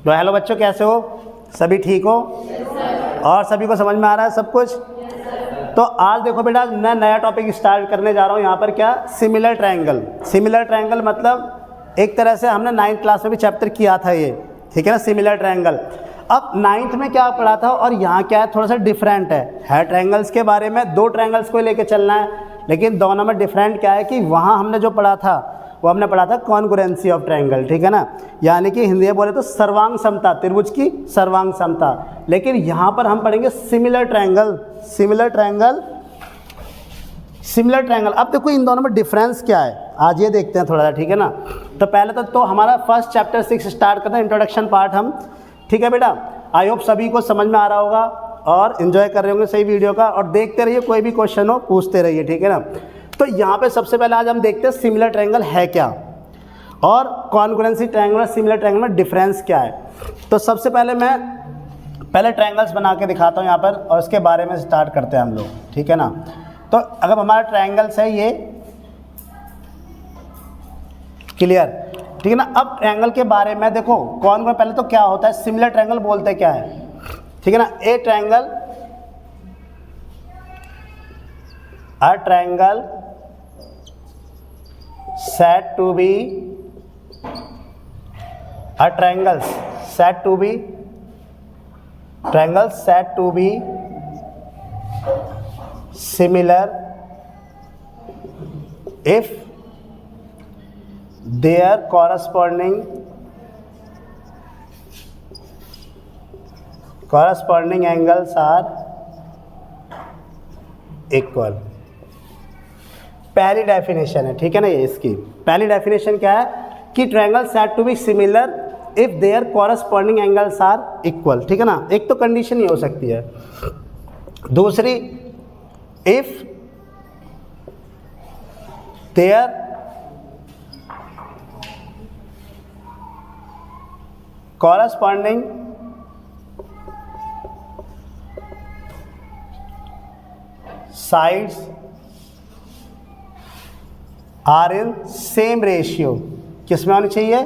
तो हेलो बच्चों, कैसे हो? सभी ठीक हो? और सभी को समझ में आ रहा है सब कुछ? तो आज देखो बेटा, मैं नया टॉपिक स्टार्ट करने जा रहा हूँ यहाँ पर। क्या? Similar triangle. सिमिलर ट्रायंगल मतलब एक तरह से हमने 9th क्लास में भी चैप्टर किया था ये, ठीक है ना, सिमिलर ट्रायंगल। अब 9th में क्या पढ़ा था और यहाँ क्या है, थोड़ा सा डिफरेंट है ट्रायंगल्स के बारे में। 2 ट्रायंगल्स को लेके चलना है, लेकिन दोनों में डिफरेंट क्या है कि वहाँ हमने जो पढ़ा था वो हमने पढ़ा था कॉन्ग्रुएंसी ऑफ ट्रायंगल, ठीक है ना, यानी कि हिंदी में बोले तो सर्वांग समता, त्रिभुज की सर्वांग समता। लेकिन यहाँ पर हम पढ़ेंगे similar triangle. Similar triangle, similar triangle. अब देखो इन दोनों में डिफरेंस क्या है, आज ये देखते हैं थोड़ा सा, ठीक है ना। तो पहले तो हमारा फर्स्ट चैप्टर 6 स्टार्ट करते हैं, इंट्रोडक्शन पार्ट हम, ठीक है बेटा। आई होप सभी को समझ में आ रहा होगा और इन्जॉय कर रहे होंगे सही वीडियो का, और देखते रहिए, कोई भी क्वेश्चन हो पूछते रहिए, ठीक है ना। तो यहाँ पे सबसे पहले आज हम देखते हैं सिमिलर ट्रायंगल है क्या, और कॉन्ग्रुएंसी ट्रायंगल और सिमिलर ट्रायंगल में डिफरेंस क्या है। तो सबसे पहले मैं ट्रायंगल्स बना के दिखाता हूँ यहाँ पर, और उसके बारे में स्टार्ट करते हैं हम लोग, ठीक है ना। तो अगर हमारा ट्रायंगल्स है ये, क्लियर, ठीक है ना। अब ट्रायंगल के बारे में देखो, कौन पहले तो क्या होता है, सिमिलर ट्रायंगल बोलते क्या है, ठीक है ना। ए triangle, a triangle said to be, a triangle said to be, triangle said to be similar if their corresponding angles are equal। पहली डेफिनेशन है, ठीक है ना, ये इसकी पहली डेफिनेशन क्या है कि triangle said to be similar if their corresponding angles are equal, ठीक है ना। एक तो कंडीशन ये हो सकती है, दूसरी if their corresponding sides are in same ratio. किस में होनी चाहिए?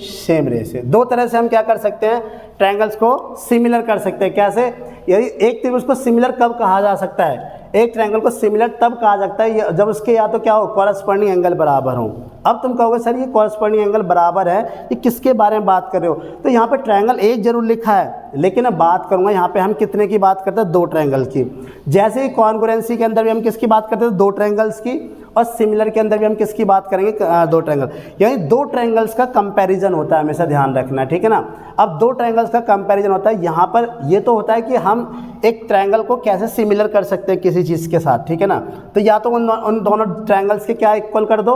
Same ratio. 2 तरह से हम क्या कर सकते हैं, ट्रायंगल्स को सिमिलर कर सकते हैं। कैसे? यदि एक त्रिभुज को सिमिलर कब कहा जा सकता है, एक ट्रायंगल को सिमिलर तब कहा जाता है जब उसके या तो क्या हो, कॉरस्पॉन्डिंग एंगल बराबर हो। अब तुम कहोगे सर ये कॉरस्पॉन्डिंग एंगल बराबर है, ये किसके बारे में बात कर रहे हो? तो यहाँ पे ट्रायंगल एक जरूर लिखा है, लेकिन मैं बात करूंगा यहाँ पे हम कितने की बात करते हैं, 2 ट्रायंगल की। जैसे ही कॉन्ग्रुएंसी के अंदर भी हम किसकी बात करते हैं, 2 ट्रायंगल्स की, और सिमिलर के अंदर भी हम किसकी बात करेंगे, 2 ट्रायंगल। यानी 2 ट्रायंगल्स का कंपैरिजन होता है, हमेशा ध्यान रखना, ठीक है ना। अब 2 ट्रायंगल्स का कंपैरिजन होता है, यहाँ पर ये तो होता है कि हम एक ट्रायंगल को कैसे सिमिलर कर सकते हैं किसी चीज़ के साथ, ठीक है ना। तो या तो उन दोनों ट्रायंगल्स के क्या इक्वल कर दो,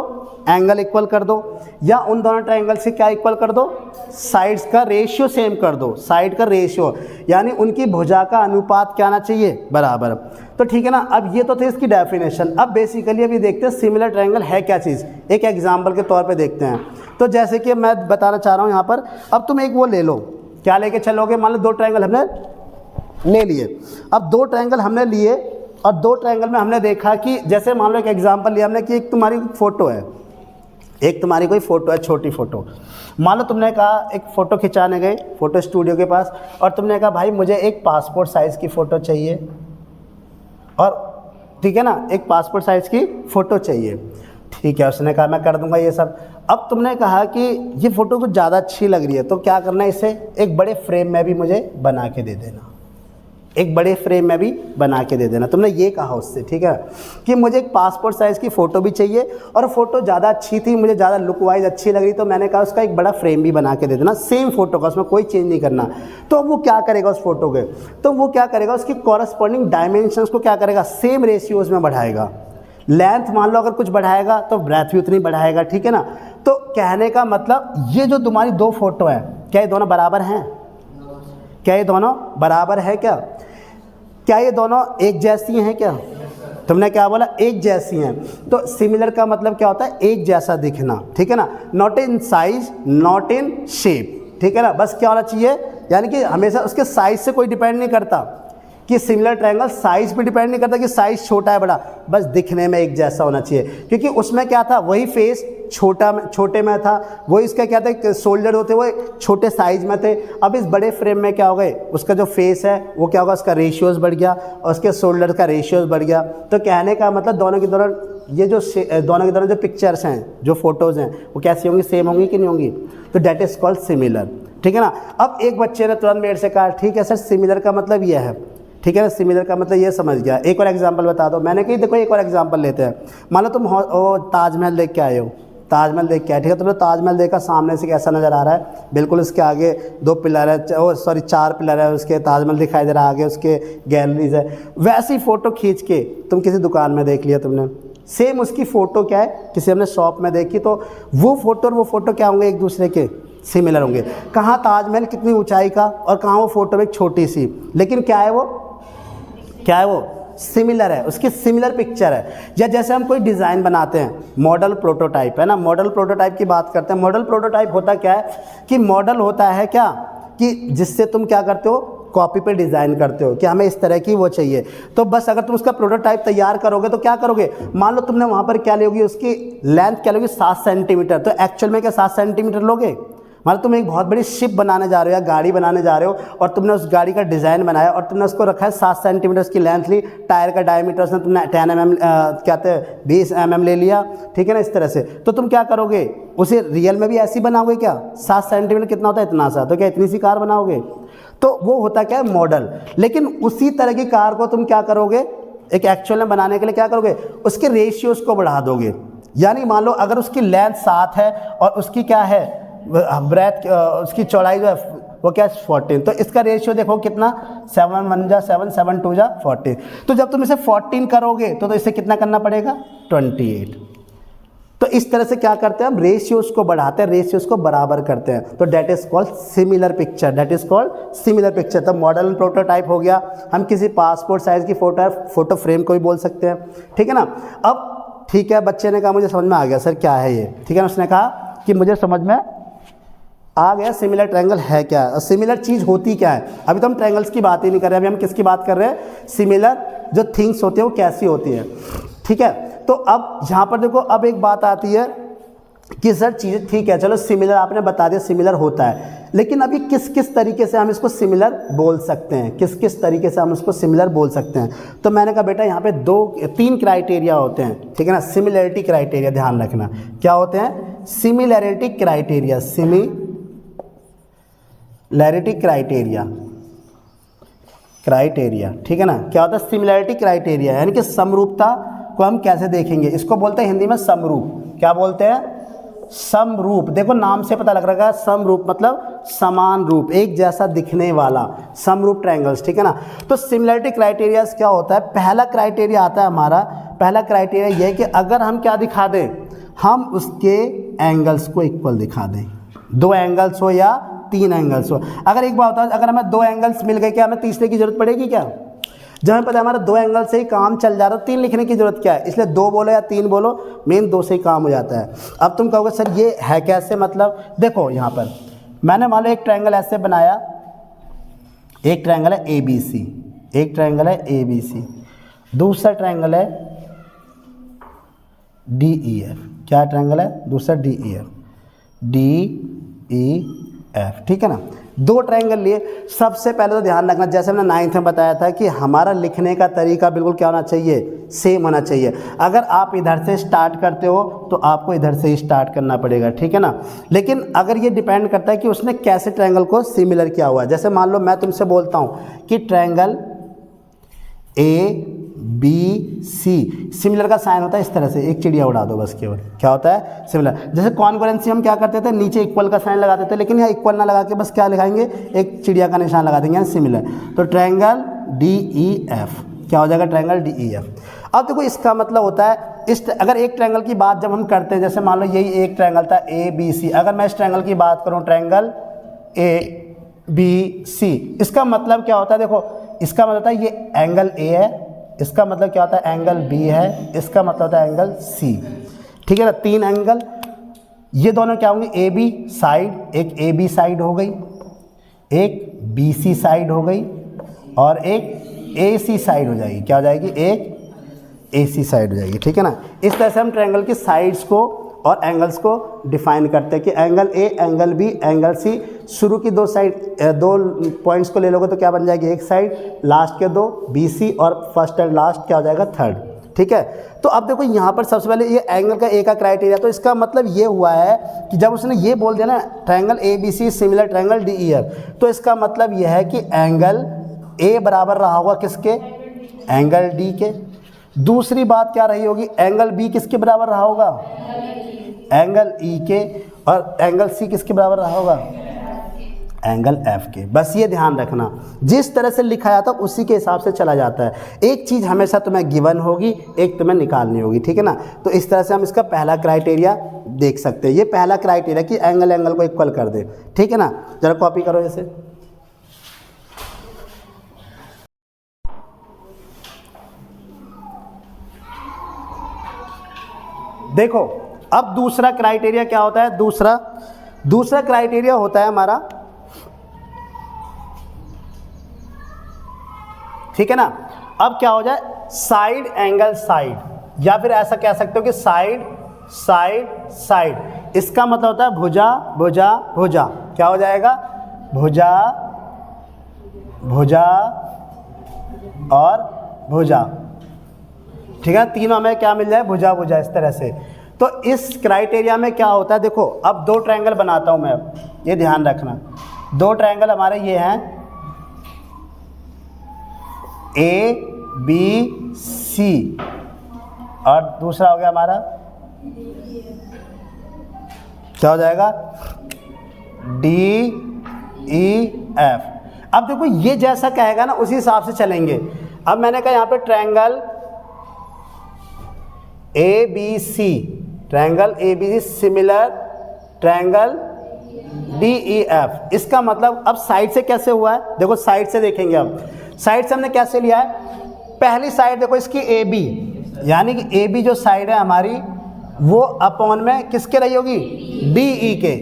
एंगल इक्वल कर दो, या उन दोनों ट्रायंगल्स के क्या इक्वल कर दो, साइड्स का रेशियो सेम कर दो। साइड का रेशियो यानी उनकी भुजा का अनुपात क्या आना चाहिए, बराबर। तो ठीक है ना। अब ये तो थे इसकी डेफिनेशन। अब बेसिकली अभी देखते हैं सिमिलर ट्रायंगल है क्या चीज़, एक एग्जांपल के तौर पे देखते हैं। तो जैसे कि मैं बताना चाह रहा हूँ यहाँ पर, अब तुम एक वो ले लो, क्या लेके चलोगे, मान लो 2 ट्रायंगल हमने ले लिए। अब 2 ट्रायंगल हमने लिए और 2 ट्रायंगल में हमने देखा कि जैसे मान लो एक एग्जांपल लिया हमने कि एक तुम्हारी फ़ोटो है, एक तुम्हारी कोई फ़ोटो है, छोटी फ़ोटो। मान लो तुमने कहा एक फ़ोटो खिंचाने गए फ़ोटो स्टूडियो के पास, और तुमने कहा भाई मुझे एक पासपोर्ट साइज़ की फ़ोटो चाहिए, और ठीक है ना, एक पासपोर्ट साइज़ की फ़ोटो चाहिए, ठीक है। उसने कहा मैं कर दूंगा ये सब। अब तुमने कहा कि ये फ़ोटो कुछ ज़्यादा अच्छी लग रही है, तो क्या करना है, इसे एक बड़े फ्रेम में भी मुझे बना के दे देना, एक बड़े फ्रेम में भी बना के दे देना। तुमने ये कहा उससे, ठीक है, कि मुझे एक पासपोर्ट साइज़ की फ़ोटो भी चाहिए, और फ़ोटो ज़्यादा अच्छी थी, मुझे ज़्यादा लुक वाइज अच्छी लग रही, तो मैंने कहा उसका एक बड़ा फ्रेम भी बना के दे देना, सेम फ़ोटो का, उसमें कोई चेंज नहीं करना। तो वो क्या करेगा उस फोटो के, तो वो क्या करेगा, उसकी कॉरस्पॉन्डिंग डायमेंशंस को क्या करेगा, सेम रेशियोज में बढ़ाएगा। लेंथ मान लो अगर कुछ बढ़ाएगा तो ब्रेथ भी उतनी बढ़ाएगा, ठीक है ना। तो कहने का मतलब ये जो तुम्हारी 2 फोटो हैं, क्या ये दोनों बराबर हैं? क्या ये दोनों बराबर है? क्या ये दोनों एक जैसी हैं? क्या तुमने क्या बोला, एक जैसी हैं। तो सिमिलर का मतलब क्या होता है, एक जैसा दिखना, ठीक है ना। Not in size, not in shape, ठीक है ना। बस क्या होना चाहिए, यानी कि हमेशा उसके साइज से कोई डिपेंड नहीं करता कि सिमिलर ट्रायंगल साइज पे डिपेंड नहीं करता कि साइज छोटा है बड़ा, बस दिखने में एक जैसा होना चाहिए। क्योंकि उसमें क्या था, वही फेस छोटे में था, वो इसका क्या था, शोल्डर होते वो छोटे साइज में थे। अब इस बड़े फ्रेम में क्या हो गए, उसका जो फेस है वो क्या होगा, उसका रेशियोज बढ़ गया और उसके शोल्डर का रेशियोज बढ़ गया। तो कहने का मतलब दोनों के दोनों ये जो दोनों के दोनों जो पिक्चर्स हैं, जो फोटोज़ हैं, वो कैसी होंगी, सेम होंगी कि नहीं होंगी, तो डेट इज़ कॉल्ड सिमिलर। ठीक है ना। अब एक बच्चे ने तुरंत मेरे से कहा ठीक है सर सिमिलर का मतलब ये है, ठीक है ना, सिमिलर का मतलब ये समझ गया, एक और एग्जांपल बता दो। मैंने कही देखो एक और एग्जांपल लेते हैं। मान लो तुम ताजमहल देख के आए हो, ताजमहल देख के आए, ठीक है, तुमने ताजमहल देखा, सामने से कैसा नज़र आ रहा है, बिल्कुल उसके आगे 2 पिलर है, 4 पिलर है, उसके ताजमहल दिखाई दे रहा है, आगे उसके गैलरीज है। वैसी फ़ोटो खींच के तुम किसी दुकान में देख लिया तुमने, सेम उसकी फ़ोटो क्या है, किसी हमने शॉप में देखी, तो वो फ़ोटो और वो फ़ोटो क्या होंगे, एक दूसरे के सिमिलर होंगे। कहाँ ताजमहल कितनी ऊंचाई का और कहाँ वो फ़ोटो में छोटी सी, लेकिन क्या है वो सिमिलर है, उसकी सिमिलर पिक्चर है। या जैसे हम कोई डिज़ाइन बनाते हैं, मॉडल प्रोटोटाइप है ना, मॉडल प्रोटोटाइप की बात करते हैं। मॉडल प्रोटोटाइप होता क्या है कि मॉडल होता है क्या कि जिससे तुम क्या करते हो, कॉपी पे डिज़ाइन करते हो कि हमें इस तरह की वो चाहिए। तो बस अगर तुम उसका प्रोटोटाइप तैयार करोगे तो क्या करोगे, मान लो तुमने वहाँ पर क्या लोगी, उसकी लेंथ क्या लोगी 7 सेंटीमीटर, तो एक्चुअल में क्या 7 सेंटीमीटर लोगे। मान लो तुम एक बहुत बड़ी शिप बनाने जा रहे हो या गाड़ी बनाने जा रहे हो और तुमने उस गाड़ी का डिज़ाइन बनाया और तुमने उसको रखा है 7 सेंटीमीटर उसकी लेंथ ली, टायर का डायमीटर उसने तुमने 10 mm कहते हैं 20 mm ले लिया, ठीक है ना, इस तरह से। तो तुम क्या करोगे, उसे रियल में भी ऐसी बनाओगे क्या, 7 सेंटीमीटर कितना होता है, इतना सा, तो क्या इतनी सी कार बनाओगे, तो वो होता क्या है मॉडल। लेकिन उसी तरह की कार को तुम क्या करोगे, एक एक्चुअल में बनाने के लिए क्या करोगे, उसके रेशियोज को बढ़ा दोगे। यानी मान लो अगर उसकी लेंथ 7 है और उसकी क्या है ब्रेथ, उसकी चौड़ाई जो है वो क्या है 14, तो इसका रेशियो देखो कितना, 7 1 जा 7, 7 2 जा 14। तो जब तुम इसे 14 करोगे तो इसे कितना करना पड़ेगा, 28। तो इस तरह से क्या करते हैं हम, रेशियोज को बढ़ाते हैं, रेशियोज को बराबर करते हैं, तो that is called similar picture, that is called similar picture. तो मॉडल एंड प्रोटोटाइप हो गया, हम किसी पासपोर्ट साइज की फोटो फ्रेम को भी बोल सकते हैं, ठीक है ना। अब ठीक है, बच्चे ने कहा मुझे समझ में आ गया सर क्या है ये, ठीक है ना, उसने कहा कि मुझे समझ में आ गया सिमिलर ट्रायंगल है क्या, और सिमिलर चीज़ होती क्या है। अभी तो हम ट्रायंगल्स की बात ही नहीं कर रहे, अभी हम किसकी बात कर रहे हैं, सिमिलर जो थिंग्स होती है वो कैसी होती है, ठीक है। तो अब यहाँ पर देखो, अब एक बात आती है कि सर चीज़ें ठीक है, चलो सिमिलर आपने बता दिया सिमिलर होता है, लेकिन अभी किस किस तरीके से हम इसको सिमिलर बोल सकते हैं, किस किस तरीके से हम इसको सिमिलर बोल सकते हैं। तो मैंने कहा बेटा यहाँ पे 3 क्राइटेरिया होते हैं, ठीक है ना, सिमिलैरिटी क्राइटेरिया, ध्यान रखना क्या होते हैं, सिमिलैरिटी क्राइटेरिया, सिमिलैरिटी क्राइटेरिया, ठीक है ना। क्या होता है सिमिलैरिटी क्राइटेरिया, यानी कि समरूपता को हम कैसे देखेंगे, इसको बोलते हैं हिंदी में समरूप। क्या बोलते हैं, समरूप। देखो नाम से पता लग रहा है, समरूप मतलब समान रूप, एक जैसा दिखने वाला, समरूप ट्रायंगल्स, ठीक है ना। तो सिमिलैरिटी क्राइटेरिया क्या होता है, पहला क्राइटेरिया आता है हमारा, पहला क्राइटेरिया यह है कि अगर हम क्या दिखा दें, हम उसके एंगल्स को इक्वल दिखा दें, 2 एंगल्स हो या 3 एंगल्स हो। अगर एक बात बताओ, अगर हमें 2 एंगल्स मिल गए, क्या हमें तीसरे की जरूरत पड़ेगी क्या, जब हमें पता है हमारा 2 एंगल से ही काम चल जा रहा है, 3 लिखने की जरूरत क्या है, इसलिए 2 बोलो या 3 बोलो, मेन 2 से ही काम हो जाता है। अब तुम कहोगे सर ये है कैसे, मतलब देखो यहाँ पर मैंने मान लो एक ट्रायंगल ऐसे बनाया, एक ट्रायंगल है ABC, एक ट्रायंगल है ABC, दूसरा ट्रायंगल है DEF। क्या ट्रायंगल है, दूसरा DEF, ठीक है ना। 2 ट्रायंगल लिए। सबसे पहले तो ध्यान रखना, जैसे हमने 9th में बताया था कि हमारा लिखने का तरीका बिल्कुल क्या होना चाहिए, सेम होना चाहिए। अगर आप इधर से स्टार्ट करते हो तो आपको इधर से ही स्टार्ट करना पड़ेगा, ठीक है ना। लेकिन अगर ये डिपेंड करता है कि उसने कैसे ट्रायंगल को सिमिलर किया हुआ है। जैसे मान लो मैं तुमसे बोलता हूँ कि ट्रायंगल ABC, सिमिलर का साइन होता है इस तरह से, एक चिड़िया उड़ा दो बस केवल, क्या होता है सिमिलर। जैसे कॉन्करेंसी हम क्या करते थे, नीचे इक्वल का साइन लगाते थे, लेकिन यहाँ इक्वल ना लगा के बस क्या लिखाएंगे, एक चिड़िया का निशान लगा देंगे, सिमिलर। तो ट्रायंगल DEF क्या हो जाएगा, ट्रायंगल DEF। अब देखो इसका मतलब होता है, अगर एक ट्रायंगल की बात जब हम करते हैं, जैसे मान लो यही एक ट्रायंगल था ABC, अगर मैं इस ट्रायंगल की बात करूँ ट्रायंगल ABC, इसका मतलब क्या होता है, देखो इसका मतलब होता है ये एंगल A है, इसका मतलब क्या होता है एंगल B है, इसका मतलब होता है एंगल C, ठीक है ना। 3 एंगल, ये दोनों क्या होंगे, AB साइड, एक AB साइड हो गई, एक BC साइड हो गई और एक AC साइड हो जाएगी, क्या हो जाएगी, एक AC साइड हो जाएगी, ठीक है ना। इस तरह से हम ट्रायंगल की साइड्स को और एंगल्स को डिफाइन करते हैं कि angle A, angle B, angle C. शुरू की दो साइड, दो पॉइंट्स को ले लोगे तो क्या बन जाएगी, एक साइड, लास्ट के दो बी सी, और फर्स्ट एंड लास्ट क्या हो जाएगा, थर्ड। ठीक है, तो अब देखो यहाँ पर सबसे पहले ये एंगल का ए का क्राइटेरिया, तो इसका मतलब ये हुआ है कि जब उसने ये बोल दिया ना triangle A B C similar triangle D E F, तो इसका मतलब ये है कि एंगल ए बराबर रहा होगा किसके, एंगल डी के। दूसरी बात क्या रही होगी, एंगल बी किसके बराबर रहा होगा, एंगल ई के, और एंगल सी किसके बराबर रहा होगा, एंगल एफ के। बस ये ध्यान रखना, जिस तरह से लिखा जाता है उसी के हिसाब से चला जाता है। एक चीज़ हमेशा तुम्हें गिवन होगी, एक तुम्हें निकालनी होगी, ठीक है ना। तो इस तरह से हम इसका पहला क्राइटेरिया देख सकते हैं। ये पहला क्राइटेरिया कि एंगल एंगल को इक्वल कर दे, ठीक है ना। जरा कॉपी करो जैसे। देखो अब दूसरा क्राइटेरिया क्या होता है, दूसरा क्राइटेरिया होता है हमारा, ठीक है ना। अब क्या हो जाए, साइड एंगल साइड, या फिर ऐसा कह सकते हो कि साइड साइड साइड। इसका मतलब होता है भुजा भुजा भुजा। क्या हो जाएगा, भुजा भुजा और भुजा, ठीक है। तीनों में क्या मिल जाए, भुजा भुजा, इस तरह से। तो इस क्राइटेरिया में क्या होता है, देखो अब दो ट्रायंगल बनाता हूं मैं, ये ध्यान रखना। दो ट्रायंगल हमारे ये हैं ए बी सी, और दूसरा हो गया हमारा क्या हो जाएगा, डी ई एफ। अब देखो ये जैसा कहेगा ना उसी हिसाब से चलेंगे। अब मैंने कहा यहाँ पे triangle A B C, triangle A B C similar triangle D E F. इसका मतलब अब साइड से कैसे हुआ है, देखो साइड से देखेंगे। अब साइड से हमने कैसे लिया है, पहली साइड देखो इसकी ए बी, यानी कि ए बी जो साइड है हमारी वो अपॉन में किसके रही होगी, डी ई के।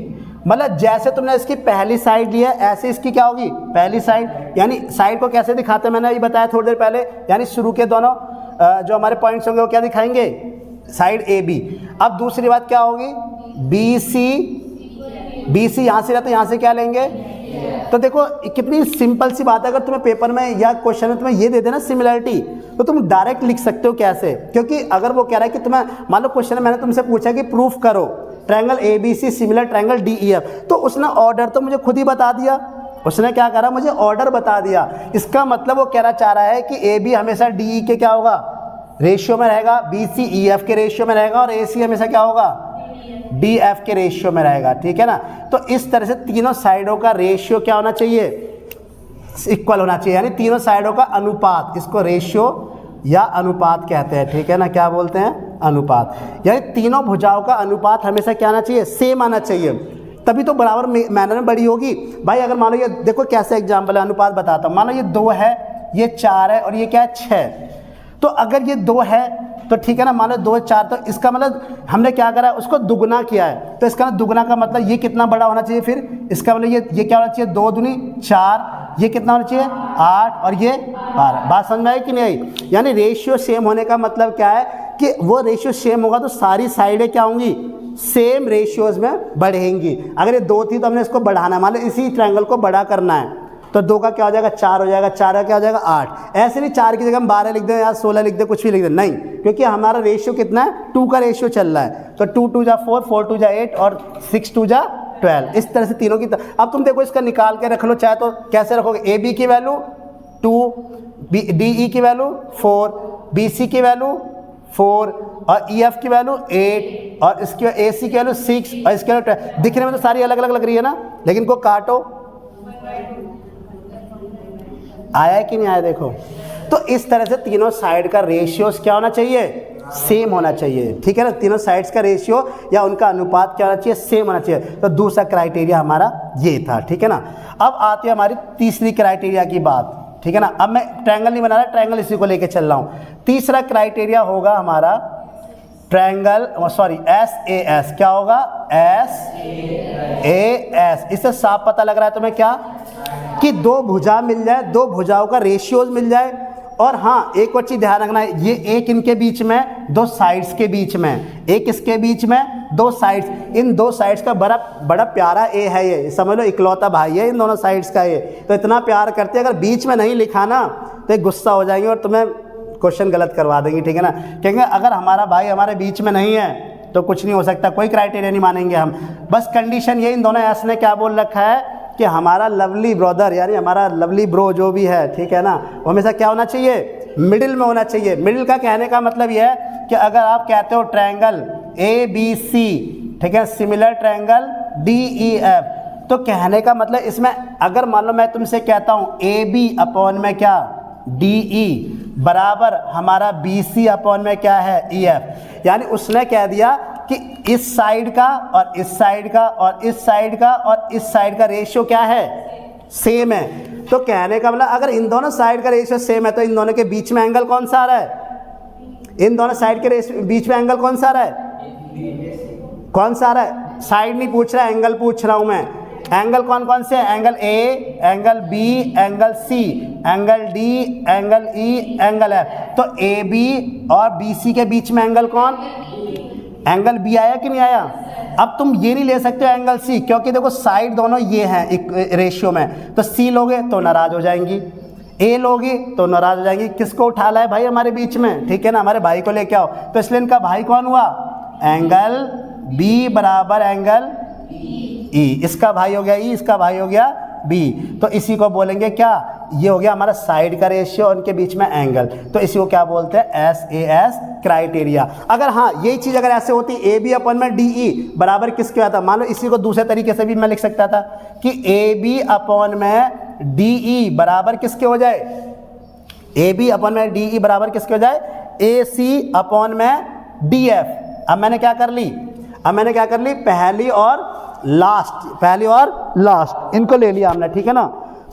मतलब जैसे तुमने इसकी पहली साइड ली है ऐसे इसकी क्या होगी, पहली साइड। यानी साइड को कैसे दिखाते हैं मैंने अभी बताया थोड़ी देर पहले, यानी शुरू के दोनों जो हमारे पॉइंट्स होंगे वो क्या दिखाएंगे, साइड ए बी। अब दूसरी बात क्या होगी, बी सी यहाँ से रहता है, यहाँ से क्या लेंगे। तो देखो कितनी सिंपल सी बात है, अगर तुम्हें पेपर में या क्वेश्चन में तुम्हें ये दे देना सिमिलरिटी, तो तुम डायरेक्ट लिख सकते हो। कैसे, क्योंकि अगर वो कह रहा है कि तुम्हें, मान लो क्वेश्चन में मैंने तुमसे पूछा कि प्रूफ करो triangle A B C similar triangle D E F, तो उसने ऑर्डर तो मुझे खुद ही बता दिया। उसने क्या करा, मुझे ऑर्डर बता दिया। इसका मतलब वो कहना चाह रहा है कि ए बी हमेशा डी ई के क्या होगा, रेशियो में रहेगा, बी सी ई एफ के रेशियो में रहेगा, और ए सी हमेशा क्या होगा, डी एफ के रेशियो में रहेगा, ठीक है ना। तो इस तरह से तीनों साइडों का रेशियो क्या होना चाहिए, इक्वल होना चाहिए, यानी तीनों साइडों का अनुपात, इसको रेशियो या अनुपात कहते हैं, ठीक है ना। क्या बोलते हैं, अनुपात। यानी तीनों भुजाओं का अनुपात हमेशा क्या आना चाहिए, सेम आना चाहिए, तभी तो बराबर मैनर में बड़ी होगी। भाई अगर मानो ये देखो कैसे एग्जाम्पल है, अनुपात बताता हूँ। मानो ये 2 है, ये 4 है, और ये क्या है 6। तो अगर ये 2 है तो ठीक है ना, मानो 2 4, तो इसका मतलब हमने क्या करा है, उसको दुगना किया है। तो इसका दुगना का मतलब ये कितना बड़ा होना चाहिए, फिर इसका मतलब ये क्या होना चाहिए, 2 दूनी 4, ये कितना होना चाहिए 8, और ये 12। बात समझ में आई कि नहीं आई। यानी रेशियो सेम होने का मतलब क्या है कि वो रेशियो सेम होगा तो सारी साइडें क्या होंगी, सेम रेशियोज में बढ़ेंगी। अगर ये 2 थी तो हमने इसको बढ़ाना है, मान लो इसी ट्रायंगल को बड़ा करना है, तो 2 का क्या हो जाएगा 4 हो जाएगा, 4 का क्या हो जाएगा 8। ऐसे नहीं 4 की जगह हम 12 लिख दें या 16 लिख दें, कुछ भी लिख दें, नहीं, क्योंकि हमारा रेशियो कितना है, 2 का रेशियो चल रहा है। तो 2 2 जा 4, 4 2 जा 8, और 6 2 जा 12। इस तरह से तीनों की अब तुम देखो इसका निकाल के रख लो, चाहे तो कैसे रखोगे, ए बी की वैल्यू 2, डी ई की वैल्यू 4, बी सी की वैल्यू 4, और ई एफ की वैल्यू 8, और इसकी ए सी की वैल्यू 6, और इसकी वैल्यू 12। दिखने में तो सारी अलग अलग लग रही है ना, लेकिन को काटो, आया है कि नहीं आया, देखो। तो इस तरह से तीनों साइड का रेशियोस क्या होना चाहिए, सेम होना चाहिए, ठीक है ना। तीनों साइड्स का रेशियो या उनका अनुपात क्या होना चाहिए, सेम होना चाहिए। तो दूसरा क्राइटेरिया हमारा ये था, ठीक है ना। अब आती है हमारी तीसरी क्राइटेरिया की बात, ठीक है ना। अब मैं ट्रायंगल नहीं बना रहा, ट्रायंगल इसी को लेके चल रहा हूँ। तीसरा क्राइटेरिया होगा हमारा triangle, sorry S A S. क्या होगा, एस ए एस। इससे साफ पता लग रहा है तुम्हें क्या, कि 2 भुजा मिल जाए, 2 भुजाओं का रेशियोज मिल जाए, और हाँ, एक और चीज़ ध्यान रखना है, ये एक इनके बीच में, दो साइड्स के बीच में, एक इसके बीच में, दो साइड्स, इन दो साइड्स का बड़ा बड़ा प्यारा ए है, ये समझ लो इकलौता भाई है इन दोनों साइड्स का ये, तो इतना प्यार करते हैं, अगर बीच में नहीं लिखा ना तो एक गुस्सा हो जाएंगे और तुम्हें क्वेश्चन गलत करवा देंगे, ठीक है ना। कहेंगे अगर हमारा भाई हमारे बीच में नहीं है तो कुछ नहीं हो सकता, कोई क्राइटेरिया नहीं मानेंगे हम। बस कंडीशन ये इन दोनों एस ने क्या बोल रखा है कि हमारा लवली ब्रदर यानी हमारा लवली ब्रो जो भी है, ठीक है ना, वो हमेशा क्या होना चाहिए, मिडिल में होना चाहिए। मिडिल का कहने का मतलब यह है कि अगर आप कहते हो ट्रायंगल ए बी सी, ठीक है, similar triangle D E F, तो कहने का मतलब इसमें अगर मान लो मैं तुमसे कहता हूँ ए बी अपॉन में क्या डी ई बराबर हमारा बी सी अपॉन में क्या है ई एफ, यानी उसने कह दिया कि इस साइड का और इस साइड का और इस साइड का और इस साइड का रेशियो क्या है, सेम है। तो कहने का मतलब अगर इन दोनों साइड का रेशियो सेम है तो इन दोनों के बीच में एंगल कौन सा आ रहा है, इन दोनों साइड के बीच में एंगल कौन सा आ रहा है, कौन सा आ रहा है, साइड नहीं पूछ रहा, एंगल पूछ रहा हूं मैं। एंगल कौन कौन से हैं, angle A, angle B, angle C, angle D, angle E, angle F. तो ए बी और बी सी के बीच में एंगल कौन, एंगल बी आया कि नहीं आया। अब तुम ये नहीं ले सकते हो एंगल सी, क्योंकि देखो साइड दोनों ये हैं एक रेशियो में, तो सी लोगे तो नाराज हो जाएंगी, ए लोगी तो नाराज हो जाएंगी। किसको उठा लाए भाई हमारे बीच में, ठीक है ना, हमारे भाई को लेके आओ। तो इसलिए इनका भाई कौन हुआ, एंगल बी बराबर एंगल ई, इसका भाई हो गया ई, इसका भाई हो गया बी। तो इसी को बोलेंगे क्या, ये हो गया हमारा साइड का रेशियो, उनके बीच में एंगल, तो इसी को क्या बोलते हैं, एस ए एस क्राइटेरिया। अगर हाँ यही चीज़ अगर ऐसे होती ए बी अपॉन में डी ई बराबर किसके आता, मान लो इसी को दूसरे तरीके से भी मैं लिख सकता था कि ए बी अपॉन में डी ई बराबर किसके हो जाए, ए बी अपॉन में डी ई बराबर किसके हो जाए, ए सी अपॉन में डी एफ। अब मैंने क्या कर ली, पहली और लास्ट इनको ले लिया हमने, ठीक है ना।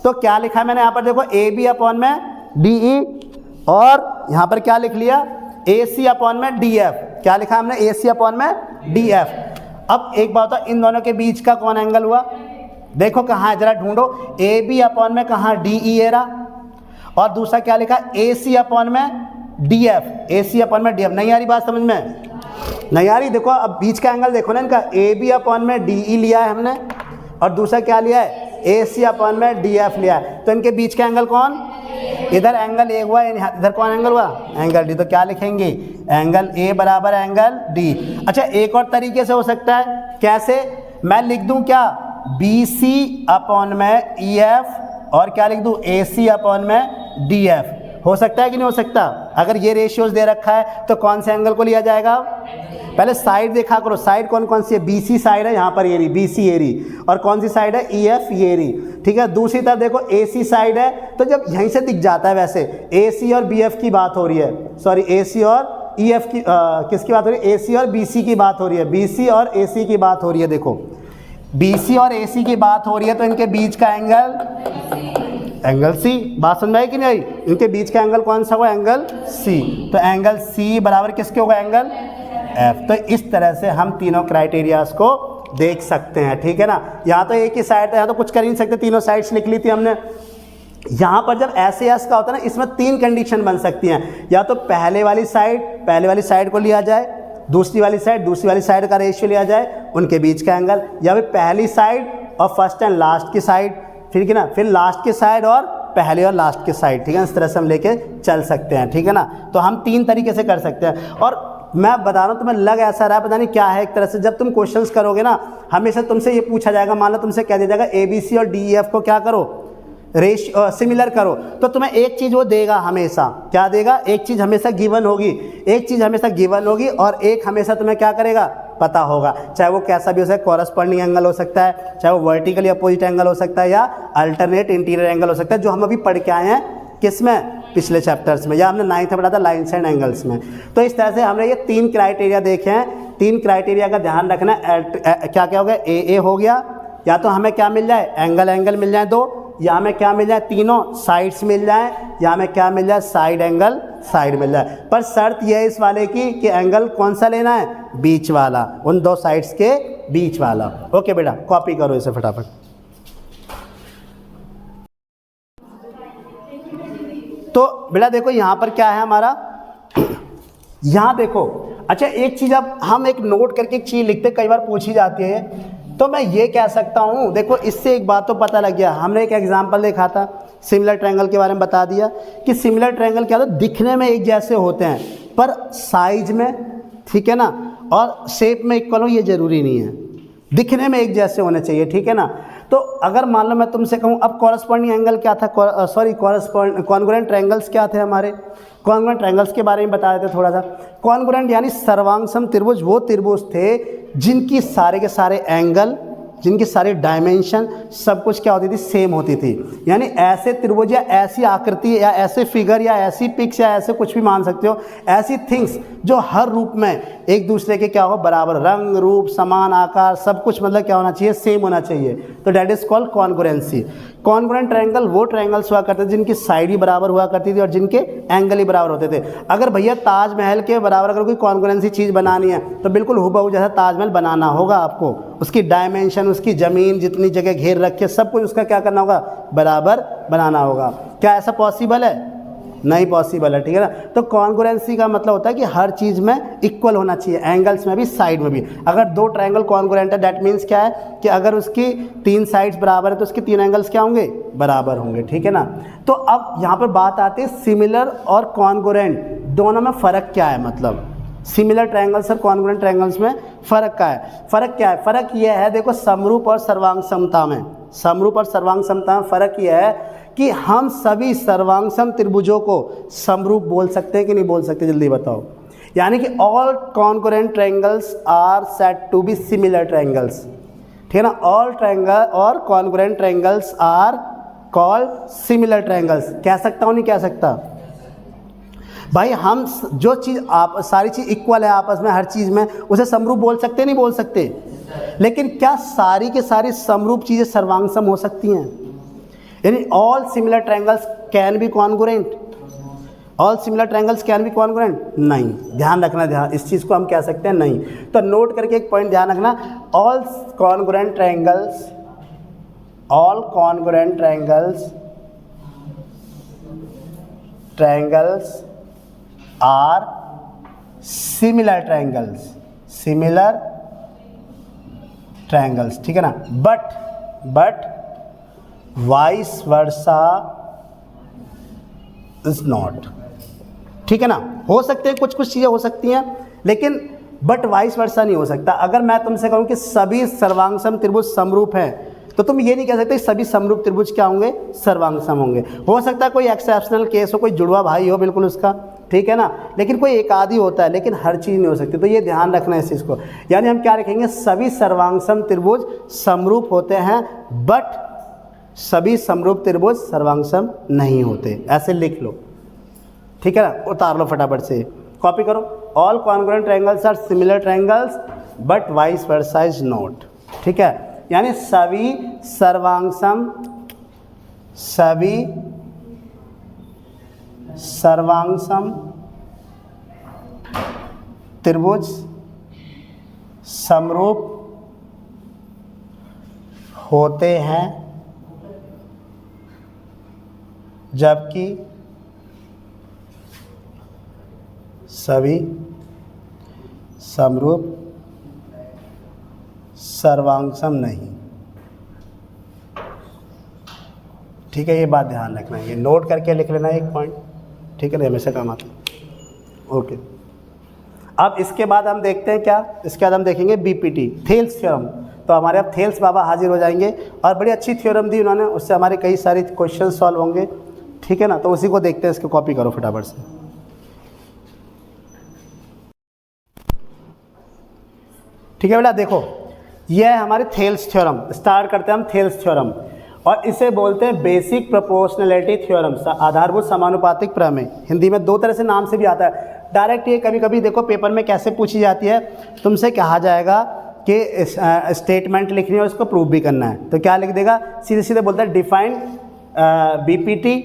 तो क्या लिखा है मैंने यहाँ पर देखो, ए बी अपॉन में डी ई और यहाँ पर क्या लिख लिया, ए सी अपॉन में डी एफ। क्या लिखा हमने, ए सी अपॉन में डी एफ। अब एक बात है, इन दोनों के बीच का कौन एंगल हुआ, देखो कहाँ है जरा ढूंढो, ए बी अपॉन में कहाँ डी ई ए रहा, और दूसरा क्या लिखा, ए सी अपॉन में डी एफ, ए सी अपॉन में डी एफ। नहीं आ रही बात समझ में, नहीं आ रही। देखो अब बीच का एंगल देखो ना इनका, ए बी अपॉन में डी ई लिया है हमने और दूसरा क्या लिया है, ए सी अपॉन में डी एफ लिया है। तो इनके बीच का एंगल कौन, इधर एंगल ए हुआ, इधर कौन एंगल हुआ, एंगल डी। तो क्या लिखेंगे, एंगल ए बराबर एंगल डी। अच्छा एक और तरीके से हो सकता है, कैसे, मैं लिख दूं क्या, बी सी अपॉन में ई एफ और क्या लिख दूं, ए सी अपॉन में डी एफ। हो सकता है कि नहीं हो सकता। अगर ये रेशियोज दे रखा है तो कौन से एंगल को लिया जाएगा, पहले साइड देखा करो, साइड कौन कौन सी है, बी सी साइड है यहाँ पर ये रही, बी सी ये रही, और कौन सी साइड है, ई एफ ये रही, ठीक है। दूसरी तरफ देखो ए सी साइड है, तो जब यहीं से दिख जाता है, वैसे ए सी और बी एफ की बात हो रही है, सॉरी ए सी और ई एफ की किसकी बात हो रही है, ए सी और बी सी की बात हो रही है, बी सी और ए सी की बात हो रही है। देखो बी सी और ए सी की बात हो रही है, तो इनके बीच का एंगल सी। बात समझ में आई कि नहीं आई, इनके बीच का एंगल कौन सा हुआ, एंगल सी। तो एंगल सी बराबर किसके होगा, एंगल एफ। तो इस तरह से हम तीनों क्राइटेरियाज को देख सकते हैं, ठीक है ना। यहाँ तो एक ही साइड है, यहाँ तो कुछ कर ही नहीं सकते, तीनों साइड्स लिख ली थी हमने। यहाँ पर जब ऐसे एस का होता है ना, इसमें तीन कंडीशन बन सकती हैं, या तो पहले वाली साइड को लिया जाए, दूसरी वाली साइड का रेशियो लिया जाए, उनके बीच का एंगल, या फिर पहली साइड और फर्स्ट एंड लास्ट की साइड, ठीक है ना, फिर लास्ट की साइड और पहले और लास्ट की साइड, ठीक है। इस तरह से हम लेके चल सकते हैं, ठीक है ना। तो हम तीन तरीके से कर सकते हैं। और मैं बता रहा हूँ तुम्हें लग ऐसा रहा है, पता नहीं क्या है, एक तरह से जब तुम क्वेश्चंस करोगे ना, हमेशा तुमसे ये पूछा जाएगा, मान लो तुमसे कह दिया जाएगा ए बी सी और डी ई एफ को क्या करो, सिमिलर करो, तो तुम्हें एक चीज़ वो देगा हमेशा, क्या देगा, एक चीज़ हमेशा गिवन होगी, और एक हमेशा तुम्हें क्या करेगा, पता होगा, चाहे वो कैसा भी हो सकता है, कॉरस्पॉन्डिंग एंगल हो सकता है, चाहे वो वर्टिकली अपोजिट एंगल हो सकता है, या अल्टरनेट इंटीरियर एंगल हो सकता है, जो हम अभी पढ़ के आए हैं किसमें, पिछले चैप्टर्स में, या हमने 9th में पढ़ा था लाइन्स एंड एंगल्स में। तो इस तरह से हमने ये तीन क्राइटेरिया देखे हैं। तीन क्राइटेरिया का ध्यान रखना है, क्या क्या हो गया, ए हो गया, या तो हमें क्या मिल जाए, एंगल मिल जाए दो, या हमें क्या मिल जाए, तीनों साइड्स मिल जाए, या हमें क्या मिल जाए, साइड मिल जाए। पर शर्त यह है इस वाले की कि एंगल कौन सा लेना है, बीच वाला, उन दो साइड्स के बीच वाला। ओके बेटा, कॉपी करो इसे फटाफट। तो बेटा देखो यहाँ पर क्या है हमारा, यहाँ देखो, अच्छा एक चीज़ अब हम एक नोट करके एक चीज़ लिखते, कई बार पूछी जाती है, तो मैं ये कह सकता हूँ, देखो इससे एक बात तो पता लग गया, हमने एक एग्जांपल देखा था, सिमिलर ट्रायंगल के बारे में बता दिया कि सिमिलर ट्रायंगल क्या होता है, दिखने में एक जैसे होते हैं पर साइज में, ठीक है ना, और शेप में इक्वल हो ये ज़रूरी नहीं है, दिखने में एक जैसे होने चाहिए, ठीक है ना। तो अगर मान लो मैं तुमसे कहूँ अब कॉरस्पॉन्डिंग एंगल क्या था, कॉन्ग्रुएंट ट्रायंगल्स क्या थे हमारे, कॉन्ग्रुएंट ट्रायंगल्स के बारे में बता देते थोड़ा सा। कॉन्ग्रुएंट यानी सर्वांगसम त्रिभुज वो त्रिभुज थे जिनकी सारे के सारे एंगल, जिनकी सारी डायमेंशन सब कुछ क्या होती थी, सेम होती थी। यानी ऐसे त्रिभुज या ऐसी आकृति या ऐसे फिगर या ऐसी पिक्स या ऐसे कुछ भी मान सकते हो, ऐसी थिंग्स जो हर रूप में एक दूसरे के क्या हो, बराबर रंग रूप समान आकार सब कुछ, मतलब क्या होना चाहिए, सेम होना चाहिए। तो that is called congruency. Congruent triangle वो ट्रायंगल्स हुआ करते थे जिनकी साइड ही बराबर हुआ करती थी और जिनके एंगल ही बराबर होते थे। अगर भैया ताजमहल के बराबर अगर कोई कॉन्ग्रुएंसी चीज़ बनानी है तो बिल्कुल हुबहू जैसा ताजमहल बनाना होगा आपको, उसकी डायमेंशन, उसकी ज़मीन जितनी जगह घेर रखे सब कुछ उसका क्या करना होगा, बराबर बनाना होगा। क्या ऐसा पॉसिबल है? नहीं पॉसिबल है, ठीक है ना। तो कॉन्ग्रुएंसी का मतलब होता है कि हर चीज़ में इक्वल होना चाहिए, एंगल्स में भी साइड में भी। अगर दो ट्रायंगल कॉन्ग्रुएंट है दैट मीन्स क्या है कि अगर उसकी 3 साइड्स बराबर है तो उसके 3 एंगल्स क्या होंगे, बराबर होंगे, ठीक है ना। तो अब यहाँ पर बात आती है सिमिलर और कॉन्ग्रुएंट दोनों में फ़र्क क्या है, मतलब सिमिलर ट्रायंगल्स और कॉन्ग्रुएंट ट्रायंगल्स में फ़र्क क्या है? फ़र्क क्या है? फ़र्क यह है, देखो समरूप और सर्वांग समता में, समरूप और सर्वांग समता में फ़र्क यह है कि हम सभी सर्वांगसम त्रिभुजों को समरूप बोल सकते हैं कि नहीं बोल सकते, जल्दी बताओ। यानी कि all congruent triangles are said to be similar triangles, ठीक है ना। ऑल ट्रायंगल और congruent triangles are called similar triangles. कह सकता हूँ नहीं कह सकता भाई? हम जो चीज़ आप सारी चीज़ इक्वल है आपस में हर चीज़ में, उसे समरूप बोल सकते नहीं बोल सकते? लेकिन क्या सारी के सारी समरूप चीज़ें सर्वांगसम हो सकती हैं? यानी all similar triangles can be congruent, all similar triangles can be congruent? नहीं, ध्यान रखना, ध्यान, इस चीज़ को हम कह सकते हैं नहीं। तो नोट करके एक पॉइंट ध्यान रखना, all congruent triangles, all congruent triangles are similar triangles, similar triangles, ठीक है ना। But vice versa is not, ठीक है ना। हो सकते हैं कुछ कुछ चीज़ें हो सकती हैं लेकिन बट वाइस वर्सा नहीं हो सकता। अगर मैं तुमसे कहूँ कि सभी सर्वांगसम त्रिभुज समरूप हैं तो तुम ये नहीं कह सकते सभी समरूप त्रिभुज क्या होंगे, सर्वांगसम होंगे। हो सकता है कोई एक्सेप्शनल केस हो, कोई जुड़वा भाई हो बिल्कुल उसका, ठीक है ना, लेकिन कोई एक आदि होता है, लेकिन हर चीज़ नहीं हो सकती। तो ये ध्यान रखना है इस चीज़ को। यानी हम क्या रखेंगे, सभी सर्वांगसम त्रिभुज समरूप होते हैं बट सभी समरूप त्रिभुज सर्वांगसम नहीं होते, ऐसे लिख लो, ठीक है ना। उतार लो फटाफट से, कॉपी करो। All congruent triangles are similar triangles but vice versa is not, ठीक है। यानी सभी सर्वांगसम त्रिभुज समरूप होते हैं जबकि सभी समरूप सर्वांगसम नहीं, ठीक है। ये बात ध्यान रखना है, ये नोट करके लिख लेना एक पॉइंट, ठीक है ना, हमेशा काम आता है। ओके, अब इसके बाद हम देखते हैं क्या, इसके बाद हम देखेंगे बीपीटी, थेल्स थ्योरम। तो हमारे अब थेल्स बाबा हाजिर हो जाएंगे और बड़ी अच्छी थ्योरम दी उन्होंने, उससे हमारे कई सारे क्वेश्चन सॉल्व होंगे, ठीक है ना। तो उसी को देखते हैं, इसको कॉपी करो फटाफट से। ठीक है बेटा, देखो यह है हमारी थेल्स थ्योरम। स्टार्ट करते हैं हम थेल्स थ्योरम, और इसे बोलते हैं बेसिक प्रोपोर्शनैलिटी थ्योरम, आधारभूत समानुपातिक प्रमेय। हिंदी में 2 तरह से नाम से भी आता है। डायरेक्ट ये कभी कभी देखो पेपर में कैसे पूछी जाती है, तुमसे कहा जाएगा कि स्टेटमेंट लिखनी है और उसको प्रूव भी करना है, तो क्या लिख देगा, सीधे सीधे बोलता है डिफाइन बीपीटी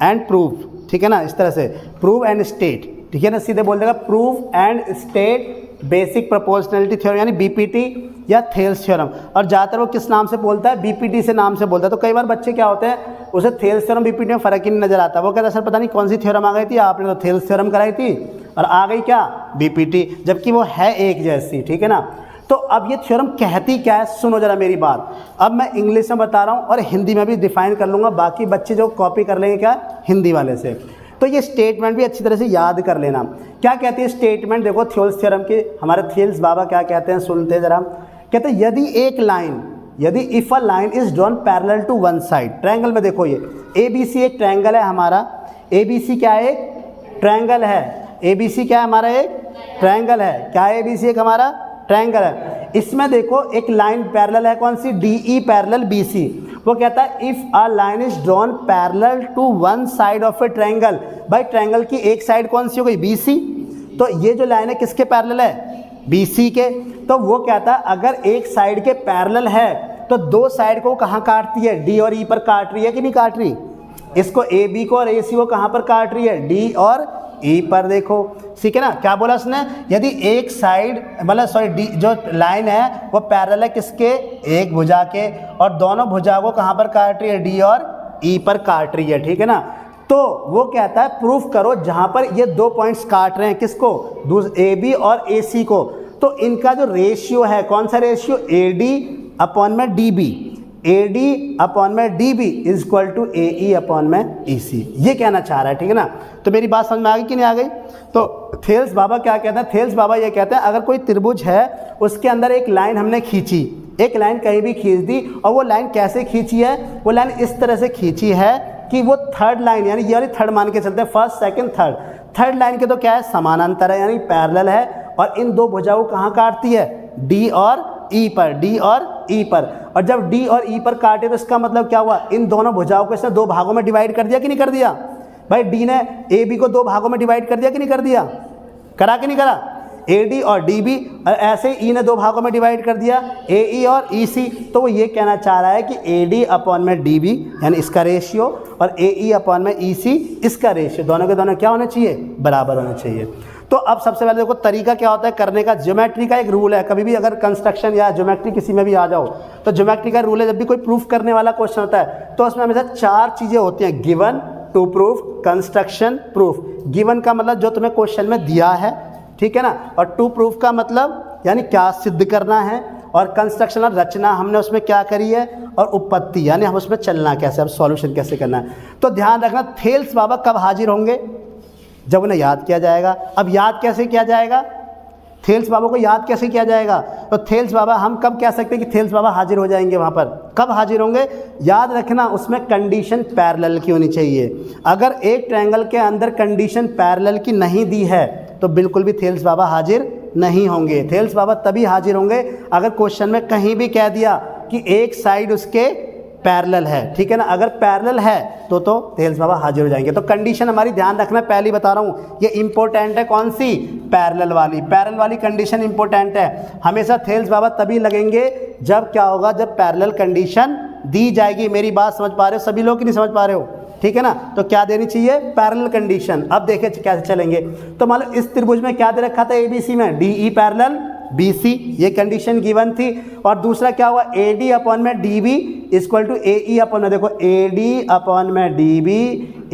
एंड प्रूव, ठीक है ना, इस तरह से प्रूव एंड स्टेट, ठीक है ना, सीधे बोल देगा prove and state basic proportionality theorem, यानी बीपीटी या थेल्स थ्योरम। और ज़्यादातर वो किस नाम से बोलता है, बीपीटी से नाम से बोलता है। तो कई बार बच्चे क्या होते हैं उसे थेल्स थ्योरम बीपीटी में फ़र्क ही नहीं नज़र आता। वो कहता है सर पता नहीं कौन सी थ्योरम आ गई थी, आपने तो थेल्स थ्योरम कराई थी और आ गई क्या बीपीटी, जबकि वो है एक जैसी, ठीक है ना। तो अब ये थ्योरम कहती क्या है, सुनो जरा मेरी बात। अब मैं इंग्लिश में बता रहा हूँ और हिंदी में भी डिफाइन कर लूँगा, बाकी बच्चे जो कॉपी कर लेंगे क्या हिंदी वाले से। तो ये स्टेटमेंट भी अच्छी तरह से याद कर लेना। क्या कहती है स्टेटमेंट, देखो थेल्स थ्योरम की, हमारे थेल्स बाबा क्या कहते हैं सुनते जरा। कहते हैं यदि एक लाइन, यदि if a line is drawn parallel to one side, triangle में देखो ये ABC एक ट्रायंगल है हमारा, ABC क्या है एक ट्रायंगल है, ABC क्या है हमारा एक ट्रायंगल है, क्या है ABC एक हमारा ट्रायंगल है। इसमें देखो एक लाइन पैरेलल है, कौन सी, DE पैरेलल BC। वो कहता है if a line is drawn parallel to one side of a triangle, भाई ट्रायंगल की एक साइड कौन सी हो गई BC, तो ये जो लाइन है किसके पैरेलल है BC के। तो वो कहता है अगर एक साइड के पैरेलल है तो दो साइड को कहाँ काटती है, D और E पर काट रही है कि नहीं काट रही, इसको AB को और AC को कहाँ पर काट रही है, D और E पर। देखो ठीक है ना, क्या बोला उसने, यदि एक साइड मतलब सॉरी D जो लाइन है वो पैरेलल है किसके, एक भुजा के, और दोनों भुजा को कहाँ पर काट रही है, D और E पर काट रही है, ठीक है ना। तो वो कहता है प्रूफ करो जहाँ पर ये दो पॉइंट्स काट रहे हैं किसको, AB और AC को, तो इनका जो रेशियो है, कौन सा रेशियो, AD अपॉन में DB, AD अपॉन में DB is equal to AE upon में EC, ये कहना चाह रहा है, ठीक है ना। तो मेरी बात समझ में आ गई कि नहीं आ गई। तो थेल्स बाबा क्या कहते हैं, थेल्स बाबा ये कहते हैं अगर कोई त्रिभुज है उसके अंदर एक लाइन हमने खींची, एक लाइन कहीं भी खींच दी, और वो लाइन कैसे खींची है, वो लाइन इस तरह से खींची है कि वो थर्ड लाइन, यानी ये वाली थर्ड मान के चलते हैं, फर्स्ट सेकंड थर्ड लाइन के तो क्या है समानांतर है, यानी पैरेलल है, और इन दो भुजाओं को कहाँ काटती है, D और E पर, D और E पर। और जब D और E पर काटे तो इसका मतलब क्या हुआ, इन दोनों भुजाओं को इसने दो भागों में डिवाइड कर दिया कि नहीं कर दिया, भाई D ने AB को दो भागों में डिवाइड कर दिया कि नहीं कर दिया, करा कि नहीं करा, AD और DB, और ऐसे E ने दो भागों में डिवाइड कर दिया AE और EC। तो वो ये कहना चाह रहा है कि AD अपॉन में DB यानी इसका रेशियो और AE अपॉन में EC इसका रेशियो, दोनों के दोनों क्या होने चाहिए, बराबर होने चाहिए। तो अब सबसे पहले देखो तरीका क्या होता है करने का, ज्योमेट्री का एक रूल है, कभी भी अगर कंस्ट्रक्शन या ज्योमेट्री किसी में भी आ जाओ तो ज्योमेट्री का रूल है, जब भी कोई प्रूफ करने वाला क्वेश्चन होता है तो उसमें हमेशा चार चीज़ें होती हैं, given, to proof, construction, proof. Given का मतलब जो तुम्हें क्वेश्चन में दिया है, ठीक है ना, और टू प्रूफ का मतलब यानी क्या सिद्ध करना है, और कंस्ट्रक्शन और रचना हमने उसमें क्या करी है, और उपपत्ति यानी हम उसमें चलना कैसे, अब सॉल्यूशन कैसे करना है। तो ध्यान रखना थेल्स बाबा कब हाजिर होंगे, जब उन्हें याद किया जाएगा। अब याद कैसे किया जाएगा, थेल्स बाबा को याद कैसे किया जाएगा, तो थेल्स बाबा हम कब कह सकते हैं कि थेल्स बाबा हाजिर हो जाएंगे, वहाँ पर कब हाजिर होंगे, याद रखना उसमें कंडीशन पैरेलल की होनी चाहिए। अगर एक ट्रायंगल के अंदर कंडीशन पैरेलल की नहीं दी है तो बिल्कुल भी थेल्स बाबा हाजिर नहीं होंगे। थेल्स बाबा तभी हाजिर होंगे अगर क्वेश्चन में कहीं भी कह दिया कि एक साइड उसके पैरेलल है, ठीक है ना, अगर पैरेलल है तो थेल्स बाबा हाजिर हो जाएंगे। तो कंडीशन हमारी ध्यान रखना, पहले बता रहा हूँ ये इंपॉर्टेंट है, कौन सी, पैरेलल वाली कंडीशन इंपॉर्टेंट है। हमेशा थेल्स बाबा तभी लगेंगे जब क्या होगा, जब पैरेलल कंडीशन दी जाएगी। मेरी बात समझ पा रहे हो सभी लोग कि नहीं समझ पा रहे हो, ठीक है ना। तो क्या देनी चाहिए, पैरेलल कंडीशन। अब देखें कैसे चलेंगे, तो मान लो इस त्रिभुज में क्या दे रखा था ABC में, DE पैरेलल BC, ये कंडीशन गिवन थी। और दूसरा क्या हुआ, AD अपॉन में DB equal to AE upon में, देखो AD अपॉन में DB,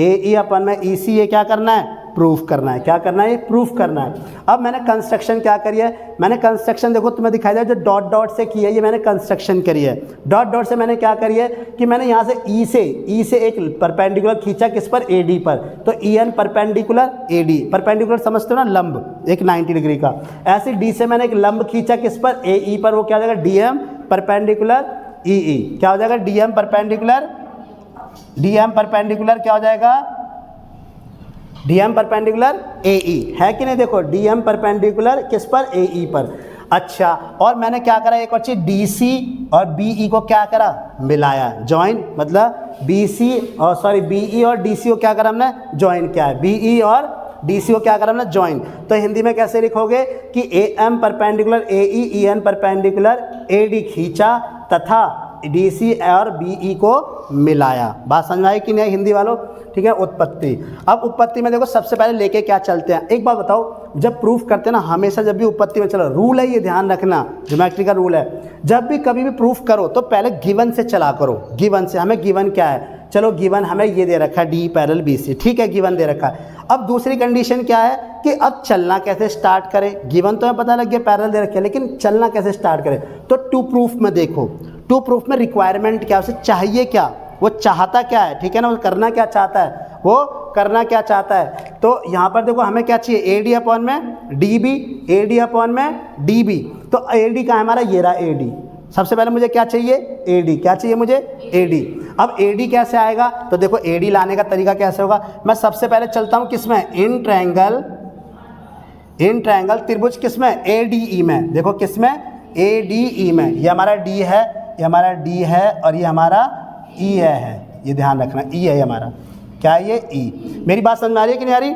AE अपॉन में EC, ये क्या करना है, प्रूफ करना है। क्या करना है, ये प्रूफ करना है। अब मैंने कंस्ट्रक्शन क्या करी है, मैंने कंस्ट्रक्शन देखो तुम्हें दिखाई दिया, जो डॉट डॉट से की है ये मैंने कंस्ट्रक्शन करी है। डॉट डॉट से मैंने क्या करी है कि मैंने यहाँ से E से एक परपेंडिकुलर खींचा, किस पर, AD पर। तो EN परपेंडिकुलर AD, परपेंडिकुलर समझते हो ना, लंब एक 90 डिग्री का। ऐसे D से मैंने एक लंब खींचा, किस पर, AE पर। वो क्या हो जाएगा, DM परपेंडिकुलर EE, क्या हो जाएगा, DM परपेंडिकुलर क्या हो जाएगा, DM परपेंडिकुलर AE, है कि नहीं, देखो DM परपेंडिकुलर किस पर, AE पर। अच्छा, और मैंने क्या करा, एक और चीज, DC और BE को क्या करा, मिलाया, ज्वाइन, मतलब BE और DC को क्या करा हमने, ज्वाइन किया है। BE और DC को क्या करा हमने, ज्वाइन। तो हिंदी में कैसे लिखोगे कि AM perpendicular AE, EN perpendicular AD खींचा तथा DC और BE को मिलाया। बात समझ में आई कि नहीं हिंदी वालों, ठीक है। उत्पत्ति, अब उत्पत्ति में देखो सबसे पहले लेके क्या चलते हैं, एक बात बताओ, जब प्रूफ करते हैं ना हमेशा जब भी उत्पत्ति में चलो, रूल है ये ध्यान रखना, ज्योमेट्री का रूल है, जब भी कभी भी प्रूफ करो तो पहले गिवन से चला करो। गिवन से, हमें गिवन क्या है, चलो गिवन हमें ये दे रखा है डी पैरेलल बी सी, ठीक है, गिवन दे रखा है। अब दूसरी कंडीशन क्या है कि अब चलना कैसे स्टार्ट करें। गिवन तो हमें पता लग गया पैरेलल दे रखे है, लेकिन चलना कैसे स्टार्ट करें। तो टू प्रूफ में देखो, टू प्रूफ में रिक्वायरमेंट क्या, उसे चाहिए क्या, वो चाहता क्या है, ठीक है ना, वो करना क्या चाहता है, वो करना क्या चाहता है। तो यहाँ पर देखो हमें क्या चाहिए, ए डी अपॉन में D B, A D upon में डी बी। तो ए डी का हमारा ये रहा ए डी। सबसे पहले मुझे क्या चाहिए, ए डी, क्या चाहिए मुझे, ए डी। अब ए डी कैसे आएगा, तो देखो ए डी लाने का तरीका कैसे होगा। मैं सबसे पहले चलता हूँ किसमें, इन ट्रायंगल त्रिभुज किसमें, ए डी ई में। देखो किसमें, ए डी ई में। ये हमारा डी है, ये हमारा डी है, और ये हमारा ई है, ये ध्यान रखना, ई है हमारा, क्या है ये, ई। मेरी बात समझ में आ रही है कि नहीं आ रही।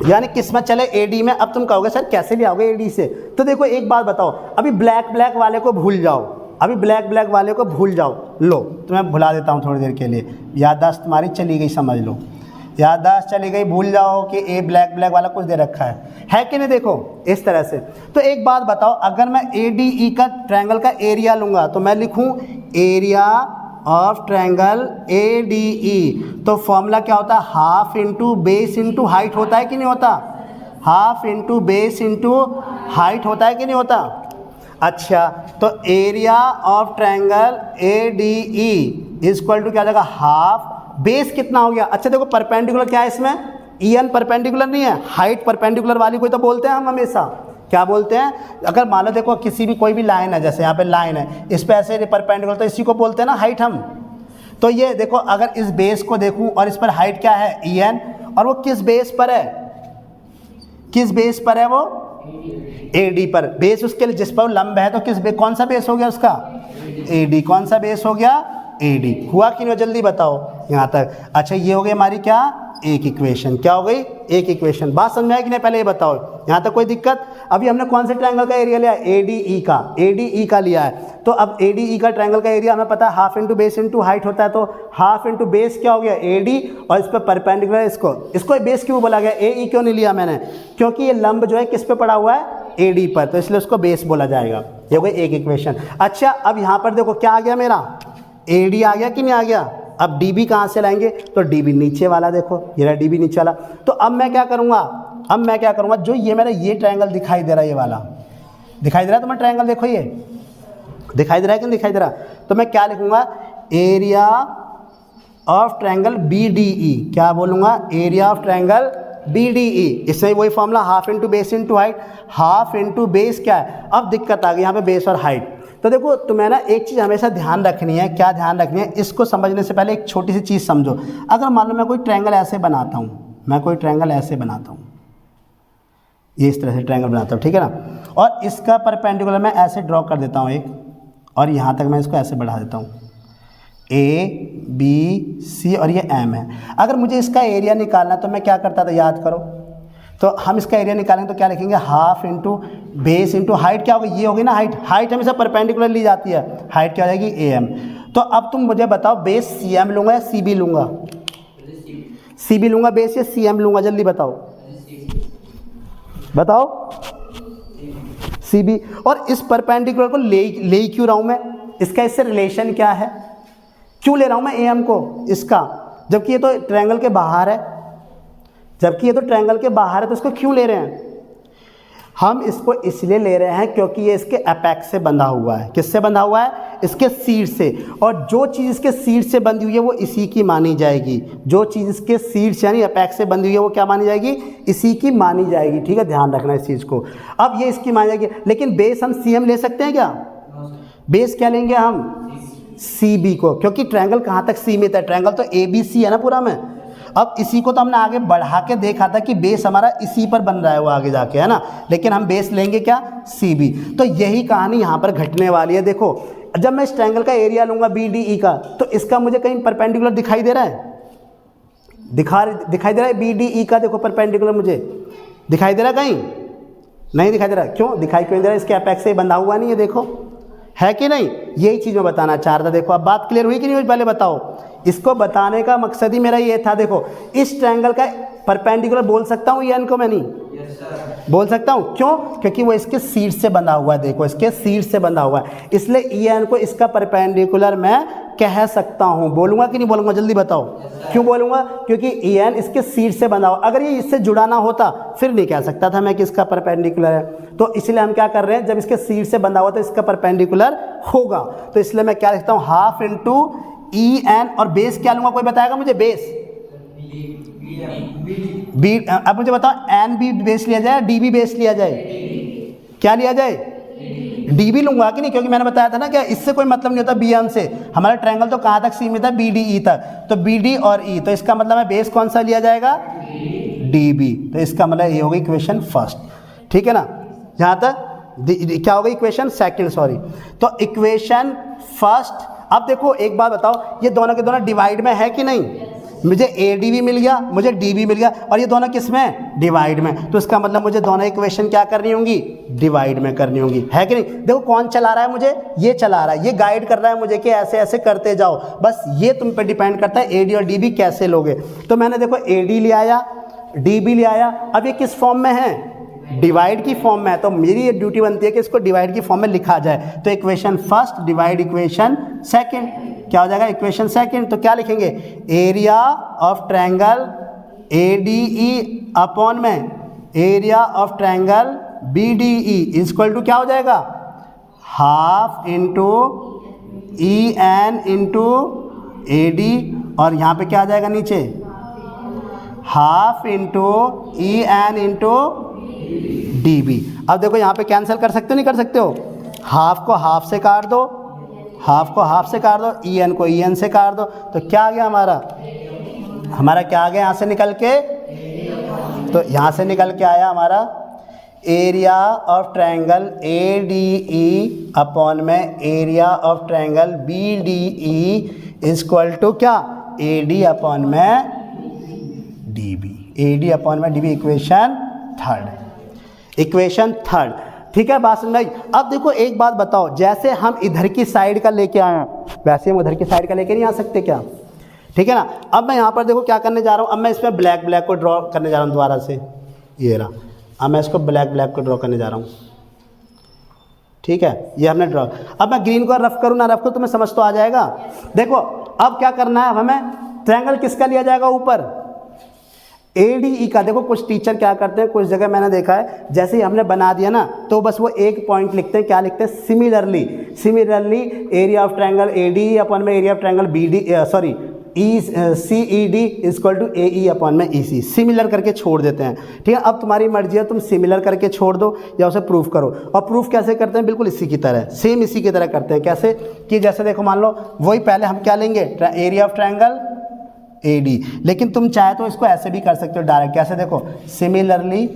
यानी किस्मत चले ए डी में। अब तुम कहोगे सर कैसे भी आओगे ए डी से, तो देखो एक बात बताओ, अभी ब्लैक वाले को भूल जाओ, अभी ब्लैक वाले को भूल जाओ। लो तुम्हें भुला देता हूँ थोड़ी देर के लिए, याददाश्त तुम्हारी चली गई, समझ लो, याददाश्त चली गई, भूल जाओ कि ए ब्लैक वाला कुछ दे रखा है कि नहीं। देखो इस तरह से। तो एक बात बताओ, अगर मैं ए डी ई का ट्रायंगल का एरिया लूँगा तो मैं लिखूँ area of triangle A D E. तो फॉर्मूला क्या होता है, half into base into height होता है कि नहीं होता, half into base into height होता है कि नहीं होता। अच्छा, तो area of triangle A D E equal to क्या हो जाएगा, हाफ, बेस कितना हो गया। अच्छा देखो परपेंडिकुलर क्या है इसमें, ई एन परपेंडिकुलर नहीं है, हाइट परपेंडिकुलर वाली कोई तो बोलते हैं हम हमेशा, क्या बोलते हैं, अगर मान लो देखो किसी भी कोई भी लाइन है, जैसे यहाँ पे लाइन है, इस पे ऐसे परपेंडिकुलर, तो इसी को बोलते हैं ना हाइट हम। तो ये देखो अगर इस बेस को देखूं और इस पर हाइट क्या है, ई एन, और वो किस बेस पर है, किस बेस पर है वो, ए डी पर। बेस उसके लिए जिस पर लंब है, तो किस कौन सा बेस हो गया उसका, ए डी। कौन सा बेस हो गया, ए डी। हुआ कि नहीं, जल्दी बताओ यहाँ तक। अच्छा ये हो गई हमारी क्या, एक इक्वेशन, क्या हो गई, एक इक्वेशन। बात समझ में आई कि नहीं, पहले ये बताओ यहाँ तक कोई दिक्कत। अभी हमने कौन से ट्रायंगल का एरिया लिया, ए डी ई का, ए डी ई का लिया है। तो अब ए डी ई का ट्रायंगल का एरिया हमें पता है half into base into height होता है। तो हाफ इंटू बेस क्या हो गया, ए डी, और इस पर परपेंडिकुलर इसको बेस क्यों बोला गया, ए ई क्यों नहीं लिया मैंने, क्योंकि ये लंब जो है किस पे पड़ा हुआ है, ए डी पर, तो इसलिए उसको बेस बोला जाएगा। ये हो गई एक इक्वेशन। अच्छा अब यहाँ पर देखो क्या आ गया मेरा, ए डी आ गया कि नहीं आ गया। अब डी बी कहाँ से लाएंगे, तो डी बी नीचे वाला, देखो ये रहा डी बी नीचे वाला। तो अब मैं क्या करूँगा, जो ये मेरा ये ट्रायंगल दिखाई दे रहा है, ये वाला दिखाई दे रहा है, तो मैं ट्रायंगल देखो ये दिखाई दे रहा है कि नहीं दिखाई दे रहा, तो मैं क्या लिखूँगा, area of triangle B D E. क्या बोलूँगा, area of triangle B D E. इससे वही formula, half into base into height. Half into base क्या है, अब दिक्कत आ गई यहाँ पे बेस और हाइट। तो देखो तुम्हें ना एक चीज़ हमेशा ध्यान रखनी है, क्या ध्यान रखनी है, इसको समझने से पहले एक छोटी सी चीज़ समझो। अगर मान लो मैं कोई ट्रायंगल ऐसे बनाता हूँ, ये इस तरह से ट्रायंगल बनाता हूँ, ठीक है ना, और इसका परपेंडिकुलर मैं ऐसे ड्रॉ कर देता हूँ एक, और यहाँ तक मैं इसको ऐसे बढ़ा देता हूँ, ए बी सी, और ये एम है। अगर मुझे इसका एरिया निकालना तो मैं क्या करता था, याद करो, तो हम इसका एरिया निकालेंगे तो क्या लिखेंगे, half into base into height. क्या होगी, ये होगी ना हाइट, हाइट हमेशा परपेंडिकुलर ली जाती है, हाइट क्या हो जाएगी, ए एम। तो अब तुम मुझे बताओ बेस सी एम लूँगा या सी बी लूँगा, सी बी लूँगा बेस या सी एम लूँगा, जल्दी बताओ सी बी। और इस परपेंडिकुलर को ले क्यों रहा हूँ मैं, इसका इससे रिलेशन क्या है, क्यों ले रहा हूँ मैं ए एम को इसका, जबकि ये तो ट्रायंगल के बाहर है, तो इसको क्यों ले रहे हैं हम, इसको इसलिए ले रहे हैं क्योंकि ये इसके एपेक्स से बंधा हुआ है। किससे बंधा हुआ है, इसके शीर्ष से, और जो चीज़ इसके शीर्ष से बंधी हुई है वो इसी की मानी जाएगी। जो चीज़ इसके शीर्ष यानी एपेक्स से बंधी हुई है वो क्या मानी जाएगी, इसी की मानी जाएगी, ठीक है, ध्यान रखना इस चीज़ को। अब ये इसकी मानी जाएगी, लेकिन बेस हम सी एम ले सकते हैं क्या, बेस क्या लेंगे हम, सी बी को, क्योंकि ट्रायंगल कहाँ तक सीमित है, ट्रायंगल तो ए बी सी है ना पूरा में। अब इसी को तो हमने आगे बढ़ा के देखा था कि बेस हमारा इसी पर बन रहा है वो आगे जाके, है ना, लेकिन हम बेस लेंगे क्या, सी बी। तो यही कहानी यहाँ पर घटने वाली है। देखो जब मैं इस ट्रायंगल का एरिया लूँगा बी डी ई का, तो इसका मुझे कहीं परपेंडिकुलर दिखाई दे रहा है, दिखाई दे रहा है बी डी ई का, देखो परपेंडिकुलर मुझे दिखाई दे रहा है, कहीं नहीं दिखाई दे रहा। क्यों दिखाई क्यों दे रहा है, इसके एपेक्स से बंधा हुआ नहीं है, देखो है कि नहीं, यही चीज़ मैं बताना चाह रहा था। देखो अब बात क्लियर हुई कि नहीं हुई, पहले बताओ। इसको बताने का मकसद ही मेरा ये था, देखो इस ट्रायंगल का परपेंडिकुलर बोल सकता हूँ या इनको मैं नहीं बोल सकता हूँ, क्यों, क्योंकि वो इसके शीर्ष से बंधा हुआ है, देखो इसके शीर्ष से बंधा हुआ है, इसलिए ई एन को इसका परपेंडिकुलर मैं कह सकता हूँ। बोलूँगा कि नहीं बोलूँगा, जल्दी बताओ। क्यों बोलूँगा? क्योंकि ई एन इसके सीट से बंधा हो, अगर ये इससे जुड़ा ना होता फिर नहीं कह सकता था मैं कि इसका परपेंडिकुलर है। तो इसलिए हम क्या कर रहे हैं, जब इसके सीट से बंधा हुआ तो इसका परपेंडिकुलर होगा। तो इसलिए मैं क्या लिखता हूँ, हाफ इंटू ई एन, और बेस क्या लूँगा, कोई बताएगा मुझे? Base B. अब मुझे बताओ, एन बी बेस लिया जाए, डी बी बेस लिया जाए, क्या लिया जाए? डी बी लूंगा कि नहीं, क्योंकि मैंने बताया था ना कि इससे कोई मतलब नहीं होता बी एम से। हमारा ट्रायंगल तो कहाँ तक सीमित है? बी डी ई तक। तो बी डी और ई, तो इसका मतलब है बेस कौन सा लिया जाएगा? D B. तो इसका मतलब ये होगी इक्वेशन फर्स्ट, ठीक है ना। जहाँ तक क्या होगा, इक्वेशन सेकंड, सॉरी। तो इक्वेशन फर्स्ट। अब देखो एक बात बताओ, ये दोनों के दोनों डिवाइड में है कि नहीं? मुझे ए डी भी मिल गया, मुझे डी भी मिल गया, और ये दोनों किस में? डिवाइड में। तो इसका मतलब मुझे दोनों इक्वेशन क्या करनी होंगी? डिवाइड में करनी होंगी, है कि नहीं? देखो कौन चला रहा है मुझे? ये चला रहा है, ये गाइड कर रहा है मुझे कि ऐसे ऐसे करते जाओ। बस ये तुम पे डिपेंड करता है ए डी और डी बी कैसे लोगे। तो मैंने देखो ए डी ले आया, डी बी ले आया। अब ये किस फॉर्म में है? डिवाइड की फॉर्म में है। तो मेरी ये ड्यूटी बनती है कि इसको डिवाइड की फॉर्म में लिखा जाए। तो equation first divide equation second, क्या हो जाएगा? Equation second. तो क्या लिखेंगे? Area of triangle A D E upon में area of triangle B D E equal to क्या हो जाएगा? Half into E N into A D, और यहाँ पे क्या आ जाएगा नीचे? Half into E N into D B. अब देखो यहाँ पे कैंसिल कर सकते हो, नहीं कर सकते हो? हाफ को हाफ से काट दो, हाफ को हाफ से काट दो, ई एन को ई एन से काट दो। तो क्या आ गया हमारा? हमारा क्या आ गया यहाँ से निकल के? तो यहाँ से निकल के आया हमारा area of triangle A D E upon में area of triangle B D E equal to क्या? ए डी अपॉन में D B. A D upon में D B, equation third, equation third, ठीक है। बात समझ आई? अब देखो एक बात बताओ, जैसे हम इधर की साइड का लेके आए हैं वैसे हम उधर की साइड का लेके नहीं आ सकते क्या? ठीक है ना। अब मैं यहाँ पर देखो क्या करने जा रहा हूँ, अब मैं इसमें ब्लैक ब्लैक को ड्रॉ करने जा रहा हूँ दोबारा से, ये रहा। अब मैं इसको ब्लैक ब्लैक को ड्रॉ करने जा रहा हूँ, ठीक है। ये हमने ड्रॉ। अब मैं ग्रीन को रफ करूँ ना रफ करूँ, तुम्हें समझ तो आ जाएगा। देखो अब क्या करना है हमें, ट्रायंगल किसका लिया जाएगा ऊपर? ए डी ई का। देखो कुछ टीचर क्या करते हैं, कुछ जगह मैंने देखा है, जैसे ही हमने बना दिया ना तो बस वो एक पॉइंट लिखते हैं, क्या लिखते हैं? Similarly. Similarly area of triangle A D E upon में area of triangle B D sorry E C E D equal to A E upon में ई सी। सिमिलर करके छोड़ देते हैं, ठीक है। अब तुम्हारी मर्जी है, तुम सिमिलर करके छोड़ दो या उसे प्रूफ करो। और प्रूफ कैसे करते हैं? बिल्कुल इसी की तरह, सेम इसी की तरह करते हैं। कैसे कि जैसे देखो मान लो वही पहले हम क्या लेंगे? Area of triangle A D, लेकिन तुम चाहे तो इसको ऐसे भी कर सकते हो डायरेक्ट। कैसे? देखो सिमिलरली,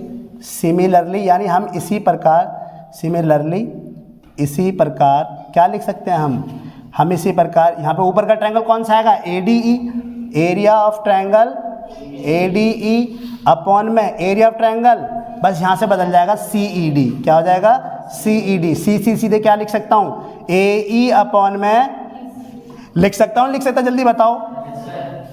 सिमिलरली यानी हम इसी प्रकार, सिमिलरली इसी प्रकार क्या लिख सकते हैं हम इसी प्रकार, यहाँ पे ऊपर का ट्रायंगल कौन सा आएगा? ए D E, area of triangle A D E upon में एरिया ऑफ ट्रायंगल, बस यहाँ से बदल जाएगा सी ई डी। क्या हो जाएगा? सी ई डी। सी सी सीधे क्या लिख सकता हूँ? ए ई अपॉन में लिख सकता हूँ, लिख सकता, जल्दी बताओ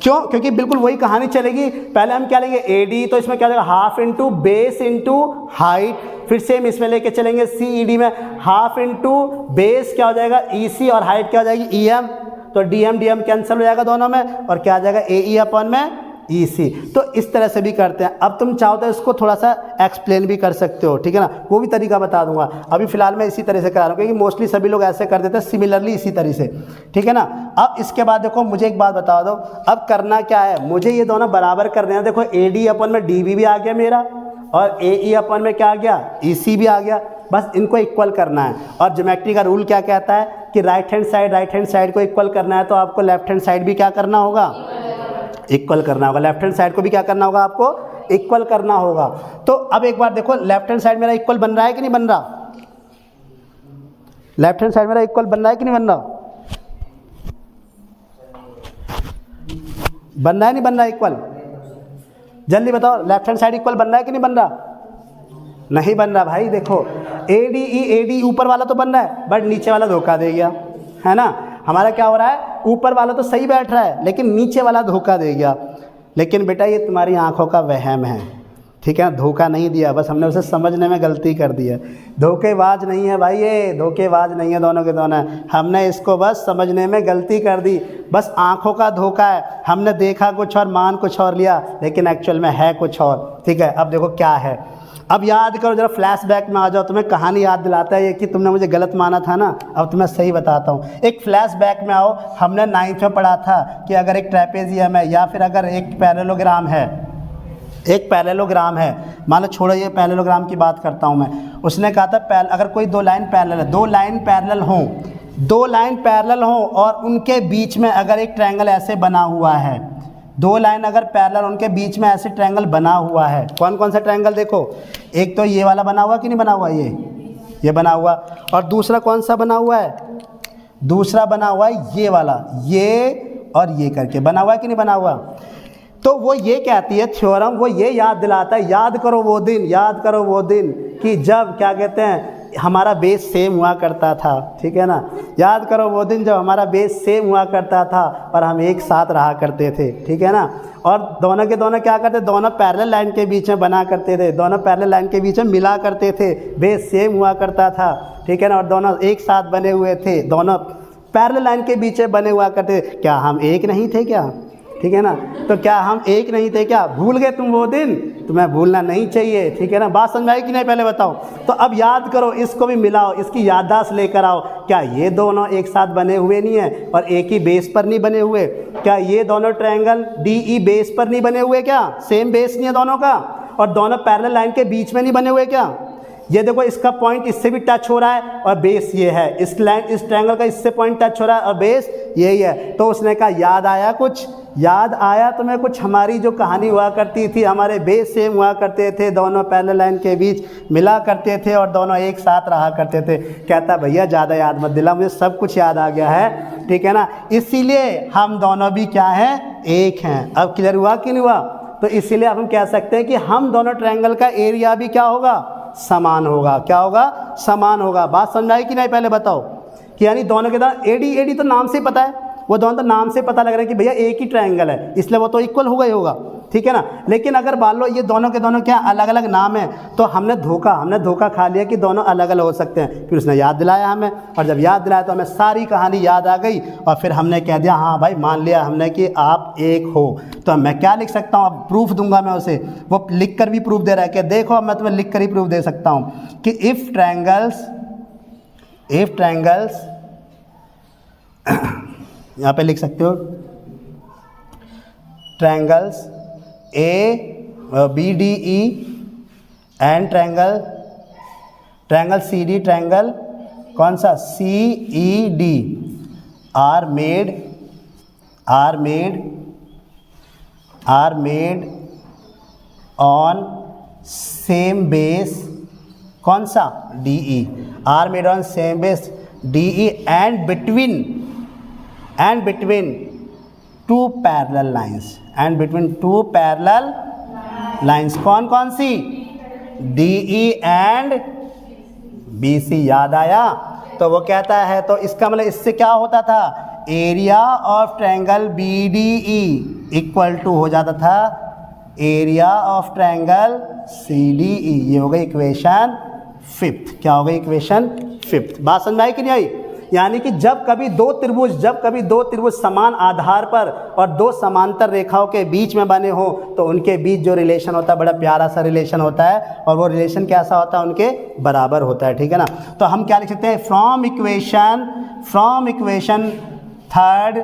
क्यों? क्योंकि बिल्कुल वही कहानी चलेगी। पहले हम क्या लेंगे? ए डी, तो इसमें क्या हो जाएगा? Half into base into height. फिर सेम इसमें लेके चलेंगे सी ई डी में, हाफ इंटू बेस क्या हो जाएगा? ई सी, और हाइट क्या हो जाएगी? E M. तो डी एम कैंसिल हो जाएगा दोनों में, और क्या आ जाएगा? ए ई अपॉन में ई सी। तो इस तरह से भी करते हैं। अब तुम चाहो तो इसको थोड़ा सा एक्सप्लेन भी कर सकते हो, ठीक है ना। वो भी तरीका बता दूंगा। अभी फिलहाल मैं इसी तरह से करा रहा हूँ, क्योंकि मोस्टली सभी लोग ऐसे कर देते हैं, सिमिलरली इसी तरह से, ठीक है ना। अब इसके बाद देखो मुझे एक बात बता दो, अब करना क्या है? मुझे ये दोनों बराबर करने हैं। देखो ए डी अपन में डी बी भी आ गया मेरा, और ए ई अपन में क्या आ गया? ई सी भी आ गया। बस इनको इक्वल करना है। और ज्योमेट्री का रूल क्या कहता है कि राइट हैंड साइड को इक्वल करना है, तो आपको लेफ्ट हैंड साइड भी क्या करना होगा? इक्वल करना होगा। लेफ्ट हैंड साइड को भी क्या करना होगा? आपको इक्वल करना होगा। तो अब एक बार देखो, लेफ्ट हैंड साइड मेरा इक्वल बन रहा है कि नहीं बन रहा? लेफ्ट हैंड साइड मेरा इक्वल बन रहा है कि नहीं बन रहा? बन रहा है नहीं बन रहा इक्वल? जल्दी बताओ, लेफ्ट हैंड साइड इक्वल बन रहा है कि नहीं बन रहा? नहीं बन रहा भाई। देखो ए डी ऊपर वाला तो बन रहा है, बट नीचे वाला धोखा दे गया, है ना। हमारा क्या हो रहा है? ऊपर वाला तो सही बैठ रहा है, लेकिन नीचे वाला धोखा दे गया। लेकिन बेटा ये तुम्हारी आंखों का वहम है, ठीक है, धोखा नहीं दिया, बस हमने उसे समझने में गलती कर दी है। धोखेबाज नहीं है भाई, ये धोखेबाज नहीं है दोनों के दोनों, हमने इसको बस समझने में गलती कर दी। बस आँखों का धोखा है, हमने देखा कुछ और मान कुछ और लिया, लेकिन एक्चुअल में है कुछ और। ठीक है, अब देखो क्या है। अब याद करो जरा, फ्लैशबैक में आ जाओ, तुम्हें कहानी याद दिलाता है ये कि तुमने मुझे गलत माना था ना। अब तुम्हें सही बताता हूँ, एक फ्लैशबैक में आओ। हमने 9th में पढ़ा था कि अगर एक ट्रेपेजियम है या फिर अगर एक पैरेललोग्राम है, एक पैरेललोग्राम है, मान लो, छोड़ो ये पैरेललोग्राम की बात करता हूँ मैं। उसने कहा था अगर कोई 2 लाइन पैरेलल है, 2 लाइन पैरेलल हों, 2 लाइन पैरेलल हों और उनके बीच में अगर एक ट्रायंगल ऐसे बना हुआ है, 2 लाइन अगर पैरेलल, उनके बीच में ऐसे ट्रायंगल बना हुआ है। कौन कौन सा ट्रायंगल देखो, एक तो ये वाला बना हुआ कि नहीं बना हुआ, ये बना हुआ, और दूसरा कौन सा बना हुआ है, दूसरा बना हुआ है ये वाला, ये और ये करके बना हुआ है कि नहीं बना हुआ। तो वो ये कहती है थ्योरम, वो ये याद दिलाता है, याद करो वो दिन, याद करो वो दिन कि जब क्या कहते हैं हमारा बेस सेम हुआ करता था। ठीक है ना, याद करो वो दिन जब हमारा बेस सेम हुआ करता था और हम एक साथ रहा करते थे। ठीक है ना, और दोनों के दोनों क्या करते, दोनों पैरेलल लाइन के बीच में बना करते थे, दोनों पैरेलल लाइन के बीच में मिला करते थे, बेस सेम हुआ करता था। ठीक है ना, और दोनों एक साथ बने हुए थे, दोनों पैरेलल लाइन के बीच में बने हुआ करते। क्या हम एक नहीं थे क्या? ठीक है ना, तो क्या हम एक नहीं थे क्या? भूल गए तुम वो दिन? तुम्हें भूलना नहीं चाहिए। ठीक है ना, बात समझ आई कि नहीं पहले बताओ। तो अब याद करो, इसको भी मिलाओ, इसकी याददाश्त लेकर आओ। क्या ये दोनों एक साथ बने हुए नहीं हैं और एक ही बेस पर नहीं बने हुए? क्या ये दोनों ट्रायंगल DE बेस पर नहीं बने हुए? क्या सेम बेस नहीं है दोनों का? और दोनों पैरेलल लाइन के बीच में नहीं बने हुए क्या? ये देखो, इसका पॉइंट इससे भी टच हो रहा है और बेस ये है, इस लाइन इस ट्रायंगल का इससे पॉइंट टच हो रहा है और बेस यही है। तो उसने कहा याद आया कुछ, याद आया तुम्हें कुछ हमारी जो कहानी हुआ करती थी, हमारे बेस सेम हुआ करते थे, दोनों पैरेलल लाइन के बीच मिला करते थे और दोनों एक साथ रहा करते थे। कहता भैया ज़्यादा याद मत दिला, मुझे सब कुछ याद आ गया है। ठीक है ना, इसीलिए हम दोनों भी क्या हैं, एक हैं। अब क्लियर हुआ कि नहीं हुआ? तो इसीलिए हम कह सकते हैं कि हम दोनों ट्रायंगल का एरिया भी क्या होगा, समान होगा। क्या होगा, समान होगा। बात समझ आई कि नहीं पहले बताओ। कि यानी दोनों के दोनों AD तो नाम से ही पता है, वो दोनों तो नाम से पता लग रहा है कि भैया एक ही ट्रायंगल है, इसलिए वो तो इक्वल हो गई होगा। ठीक है ना, लेकिन अगर मान लो ये दोनों के दोनों क्या अलग अलग नाम है, तो हमने धोखा खा लिया कि दोनों अलग अलग हो सकते हैं। फिर उसने याद दिलाया हमें, और जब याद दिलाया तो हमें सारी कहानी याद आ गई और फिर हमने कह दिया हाँ भाई, मान लिया हमने कि आप एक हो। तो मैं क्या लिख सकता हूँ, अब प्रूफ दूंगा मैं उसे, वो लिख कर भी प्रूफ दे रहा है कि देखो मैं तुम्हें लिख कर ही प्रूफ दे सकता हूँ कि इफ़ ट्रायंगल्स यहाँ पे लिख सकते हो, triangles ABDE and triangle CD, triangle कौन सा, CED are made on same base, कौन सा, DE, are made on same base DE and between two parallel lines, कौन कौन सी, DE एंड BC। याद आया? तो वो कहता है, तो इसका मतलब इससे क्या होता था, area of triangle BDE equal to हो जाता था एरिया ऑफ ट्रायंगल CDE। ये हो गई इक्वेशन 5th। क्या हो गई इक्वेशन 5th? बात समझ में आई कि नहीं आई? यानी कि जब कभी दो त्रिभुज समान आधार पर और दो समांतर रेखाओं के बीच में बने हो, तो उनके बीच जो रिलेशन होता है बड़ा प्यारा सा रिलेशन होता है, और वो रिलेशन कैसा होता है, उनके बराबर होता है। ठीक है ना, तो हम क्या लिख सकते हैं, from equation 3rd,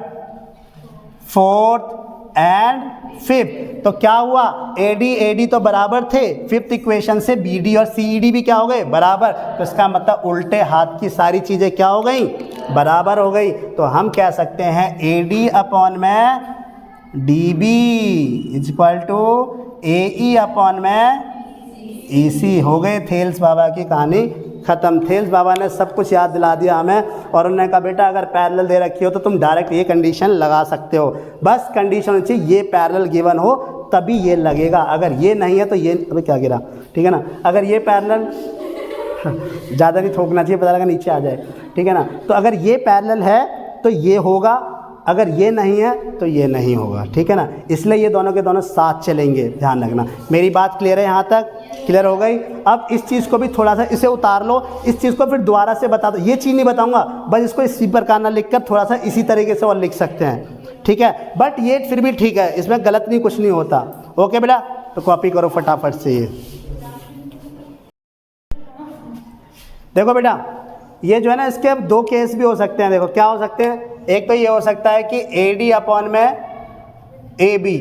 4th and 5th। तो क्या हुआ, AD तो बराबर थे, 5th इक्वेशन से BD और CED भी क्या हो गए, बराबर। तो इसका मतलब उल्टे हाथ की सारी चीज़ें क्या हो गई, बराबर हो गई। तो हम कह सकते हैं AD अपॉन में DB is equal to AE upon में EC। हो गए थेल्स बाबा की कहानी ख़त्म। थेल्स बाबा ने सब कुछ याद दिला दिया हमें, और उन्होंने कहा बेटा अगर पैरेलल दे रखी हो तो तुम डायरेक्ट ये कंडीशन लगा सकते हो। बस कंडीशन होनी चाहिए ये पैरेलल गिवन हो तभी ये लगेगा, अगर ये नहीं है तो ये, अभी क्या गिरा, ठीक है ना, अगर ये पैरेलल ज़्यादा नहीं थोकना चाहिए, पता लगा नीचे आ जाए। ठीक है ना, तो अगर ये पैरेलल है तो ये होगा, अगर ये नहीं है तो ये नहीं होगा, ठीक है ना। इसलिए ये दोनों के दोनों साथ चलेंगे, ध्यान रखना। मेरी बात क्लियर है, यहाँ तक क्लियर हो गई। अब इस चीज़ को भी थोड़ा सा इसे उतार लो, इस चीज़ को फिर दोबारा से बता दो। ये चीज़ नहीं बताऊँगा, बस इसको इसी प्रकार ना लिख कर थोड़ा सा इसी तरीके से और लिख सकते हैं, ठीक है। बट ये फिर भी ठीक है, इसमें गलत नहीं, कुछ नहीं होता। ओके बेटा, तो कॉपी करो फटाफट से। ये देखो बेटा, ये जो है ना, इसके अब दो केस भी हो सकते हैं। देखो क्या हो सकते हैं, एक तो ये हो सकता है कि AD अपॉन में AB,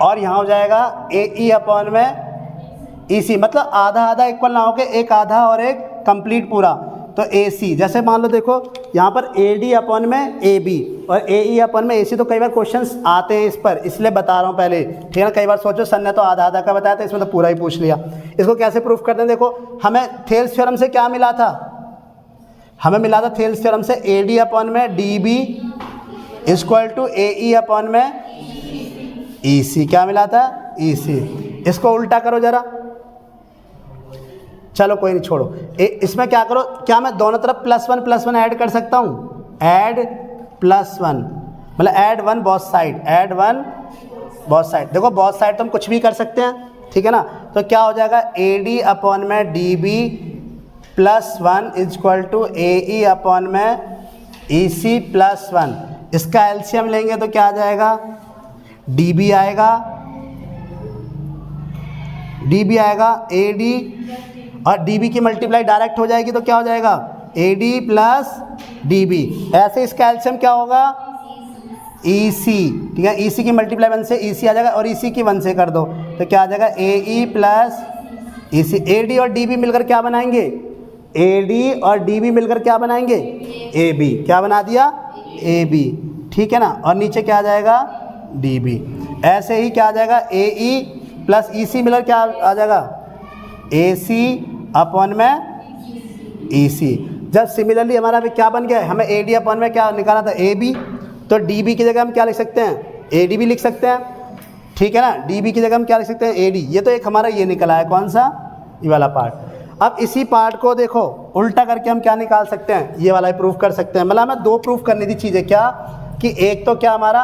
और यहाँ हो जाएगा AE अपॉन में EC, मतलब आधा आधा इक्वल ना होके एक आधा और एक कंप्लीट पूरा, तो AC। जैसे मान लो देखो यहाँ पर AD अपॉन में AB और AE अपॉन में AC, तो कई बार क्वेश्चंस आते हैं इस पर, इसलिए बता रहा हूँ पहले, ठीक है ना। कई बार सोचो सर ने तो आधा आधा का बताया था, इसमें तो पूरा ही पूछ लिया। इसको कैसे प्रूफ करते हैं, देखो हमें थेल्स थ्योरम से क्या मिला था, हमें मिला था थेल्स थ्योरम से AD अपॉन में DB equal to AE upon में EC। क्या मिला था, EC। इसको उल्टा करो जरा, चलो कोई नहीं छोड़ो। इसमें क्या करो, क्या मैं दोनों तरफ +1 ऐड कर सकता हूँ, ऐड +1, मतलब add 1 both side, add 1 both side. देखो बोथ साइड तो हम कुछ भी कर सकते हैं, ठीक है ना। तो क्या हो जाएगा, AD अपॉन में DB +1 equal to AE upon में EC +1। इसका एलसीएम लेंगे तो क्या आ जाएगा, DB आएगा, DB आएगा, AD और DB की मल्टीप्लाई डायरेक्ट हो जाएगी, तो क्या हो जाएगा, AD प्लस DB। ऐसे इसका एलसीएम क्या होगा, EC, ठीक है। EC की मल्टीप्लाई 1 से EC आ जाएगा, और EC की 1 से कर दो तो क्या आ जाएगा, AE प्लस EC। AD और DB मिलकर क्या बनाएंगे, AD और DB मिलकर क्या बनाएंगे, AB। क्या बना दिया, AB, ठीक है ना। और नीचे क्या आ जाएगा, DB। ऐसे ही क्या आ जाएगा, AE प्लस EC मिलकर क्या आ जाएगा, AC अपॉन में EC। जब सिमिलरली हमारा अभी क्या बन गया, हमें AD अपॉन में क्या निकाला था, AB, तो DB की जगह हम क्या लिख सकते हैं, AD भी लिख सकते हैं, ठीक है ना। DB की जगह हम क्या लिख सकते हैं, AD। ये तो एक हमारा ये निकला है, कौन सा, ये वाला पार्ट। अब इसी पार्ट को देखो उल्टा करके हम क्या निकाल सकते हैं, ये वाला प्रूफ कर सकते हैं। मतलब हमें दो प्रूफ करनी थी चीज़ें, क्या कि एक तो क्या हमारा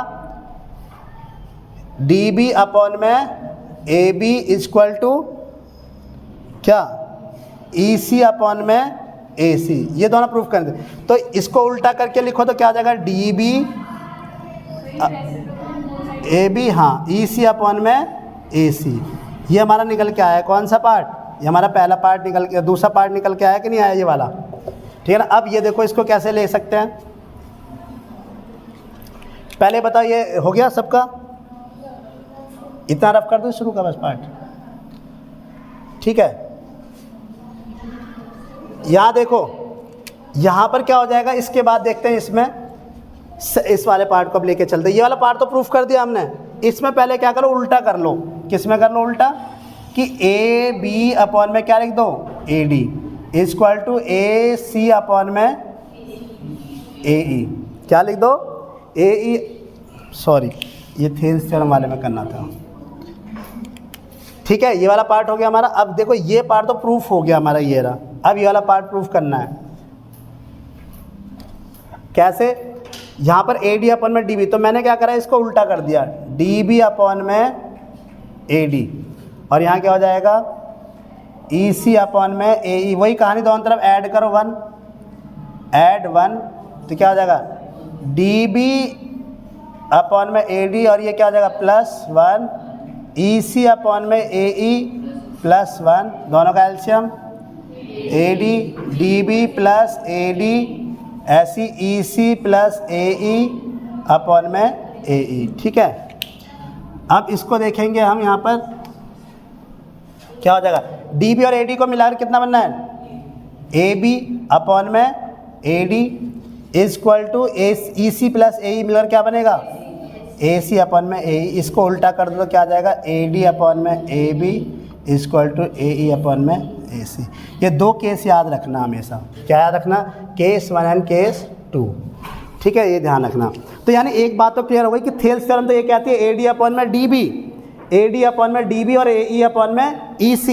DB अपॉन में AB इक्वल टू क्या, EC अपॉन में AC, ये दोनों प्रूफ करने थे। तो इसको उल्टा करके लिखो तो क्या आ जाएगा, DB AB, हाँ, EC अपॉन में AC। ये हमारा निकल के आया, कौन सा पार्ट, ये हमारा पहला पार्ट निकल के, दूसरा पार्ट निकल के आया कि नहीं आया, ये वाला, ठीक है ना। अब ये देखो इसको कैसे ले सकते हैं, पहले बताओ ये हो गया सबका, इतना रफ कर दो शुरू का बस पार्ट, ठीक है। यहाँ देखो यहाँ पर क्या हो जाएगा, इसके बाद देखते हैं इसमें, इस वाले पार्ट को अब लेके चलते हैं। ये वाला पार्ट तो प्रूफ कर दिया हमने, इसमें पहले क्या करो, उल्टा कर लो। किस में कर लो उल्टा, कि AB अपॉन में क्या लिख दो, AD equal to AC upon में AE। क्या लिख दो, AE, सॉरी ये थेल्स थ्योरम वाले में करना था, ठीक है। ये वाला पार्ट हो गया हमारा। अब देखो ये पार्ट तो प्रूफ हो गया हमारा, ये रहा। अब ये वाला पार्ट प्रूफ करना है, कैसे, यहाँ पर AD अपॉन में DB, तो मैंने क्या करा, इसको उल्टा कर दिया, DB अपॉन में AD, और यहाँ क्या हो जाएगा, EC अपॉन में AE। वही कहानी, दोनों तरफ ऐड करो 1, ऐड 1, तो क्या हो जाएगा, DB अपॉन में AD, और ये क्या हो जाएगा, +1, EC अपॉन में AE +1, दोनों का LCM AD DB plus AD, ऐसी EC प्लस AE अपॉन में AE, ठीक है। अब इसको देखेंगे हम, यहाँ पर क्या हो जाएगा, DB और AD को मिलाकर कितना बनना है, AB अपॉन में AD equal to EC plus AE मिलकर क्या बनेगा, AC अपॉन में AE। इसको उल्टा कर दो तो क्या आ जाएगा, AD अपॉन में AB equal to AE upon में AC। ये दो केस याद रखना हमेशा, क्या याद रखना, केस 1 एंड केस 2, ठीक है, ये ध्यान रखना। तो यानी एक बात तो क्लियर हो गई कि थेल्स थ्योरम तो ये कहती है AD अपॉन में DB, AD अपॉन में DB और AE अपॉन में EC।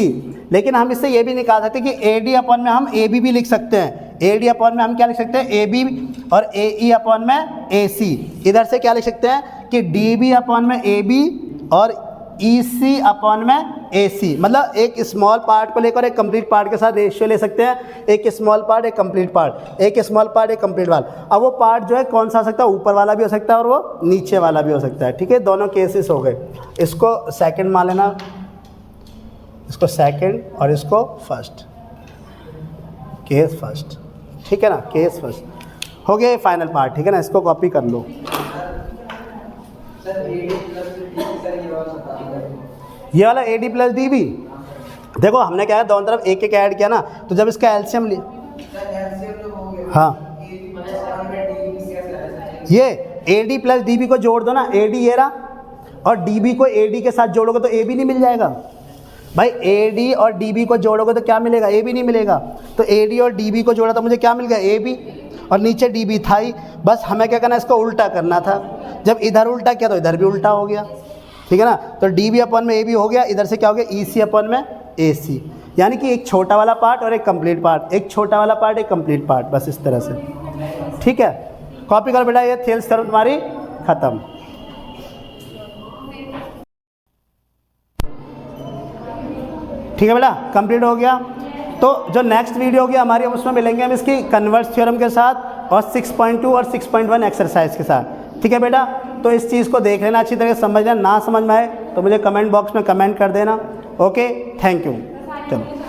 लेकिन हम इससे ये भी निकाल सकते हैं कि AD अपॉन में हम AB भी लिख सकते हैं, ए डी अपॉन में हम क्या लिख सकते हैं, ए बी, और ए ई अपॉन में ए सी। इधर से क्या लिख सकते हैं कि डी बी अपॉन में ए बी और ई सी अपॉन में ए सी। मतलब एक स्मॉल पार्ट को लेकर एक कंप्लीट पार्ट के साथ रेशियो ले सकते हैं, एक स्मॉल पार्ट एक कंप्लीट पार्ट, एक स्मॉल पार्ट एक कंप्लीट पार्ट। अब वो पार्ट जो है कौन सा हो सकता है, ऊपर वाला भी हो सकता है और वो नीचे वाला भी हो सकता है। ठीक है, दोनों केसेस हो गए। इसको सेकंड मान लेना, इसको सेकंड और इसको फर्स्ट, केस फर्स्ट। ठीक है ना, केस फर्स्ट हो गया फाइनल पार्ट। ठीक है ना, इसको कॉपी कर लो। ये वाला A D plus D B, देखो हमने क्या है दोनों तरफ एक एक ऐड किया ना, तो जब इसका एलसीएम लिया, हाँ ये A D plus D B को जोड़ दो ना, ए डी ये रहा, और डी बी को ए डी के साथ जोड़ोगे तो ए बी नहीं मिल जाएगा भाई। ए डी और डी बी को जोड़ोगे तो क्या मिलेगा, ए बी नहीं मिलेगा। तो ए डी और डी बी को जोड़ा तो मुझे क्या मिल गया, ए बी, और नीचे डी बी था ही। बस हमें क्या करना है, इसको उल्टा करना था। जब इधर उल्टा किया तो इधर भी उल्टा हो गया। ठीक है ना, तो डी बी अपॉन में ए बी हो गया, इधर से क्या हो गया, ई सी अपॉन में ए सी। यानी कि एक छोटा वाला पार्ट और एक कंप्लीट पार्ट, एक छोटा वाला पार्ट एक कंप्लीट पार्ट, बस इस तरह से। ठीक है, कॉपी कर बेटा, ये थेल्स थ्योरम तुम्हारी खत्म। ठीक है बेटा, कंप्लीट हो गया। तो जो नेक्स्ट वीडियो होगी हमारी, उसमें मिलेंगे हम इसकी कन्वर्स थ्योरम के साथ और 6.2 और 6.1 एक्सरसाइज के साथ। ठीक है बेटा, तो इस चीज़ को देख लेना, अच्छी तरह से समझ लेना। ना समझ में आए तो मुझे कमेंट बॉक्स में कमेंट कर देना। Okay, thank you. चलो।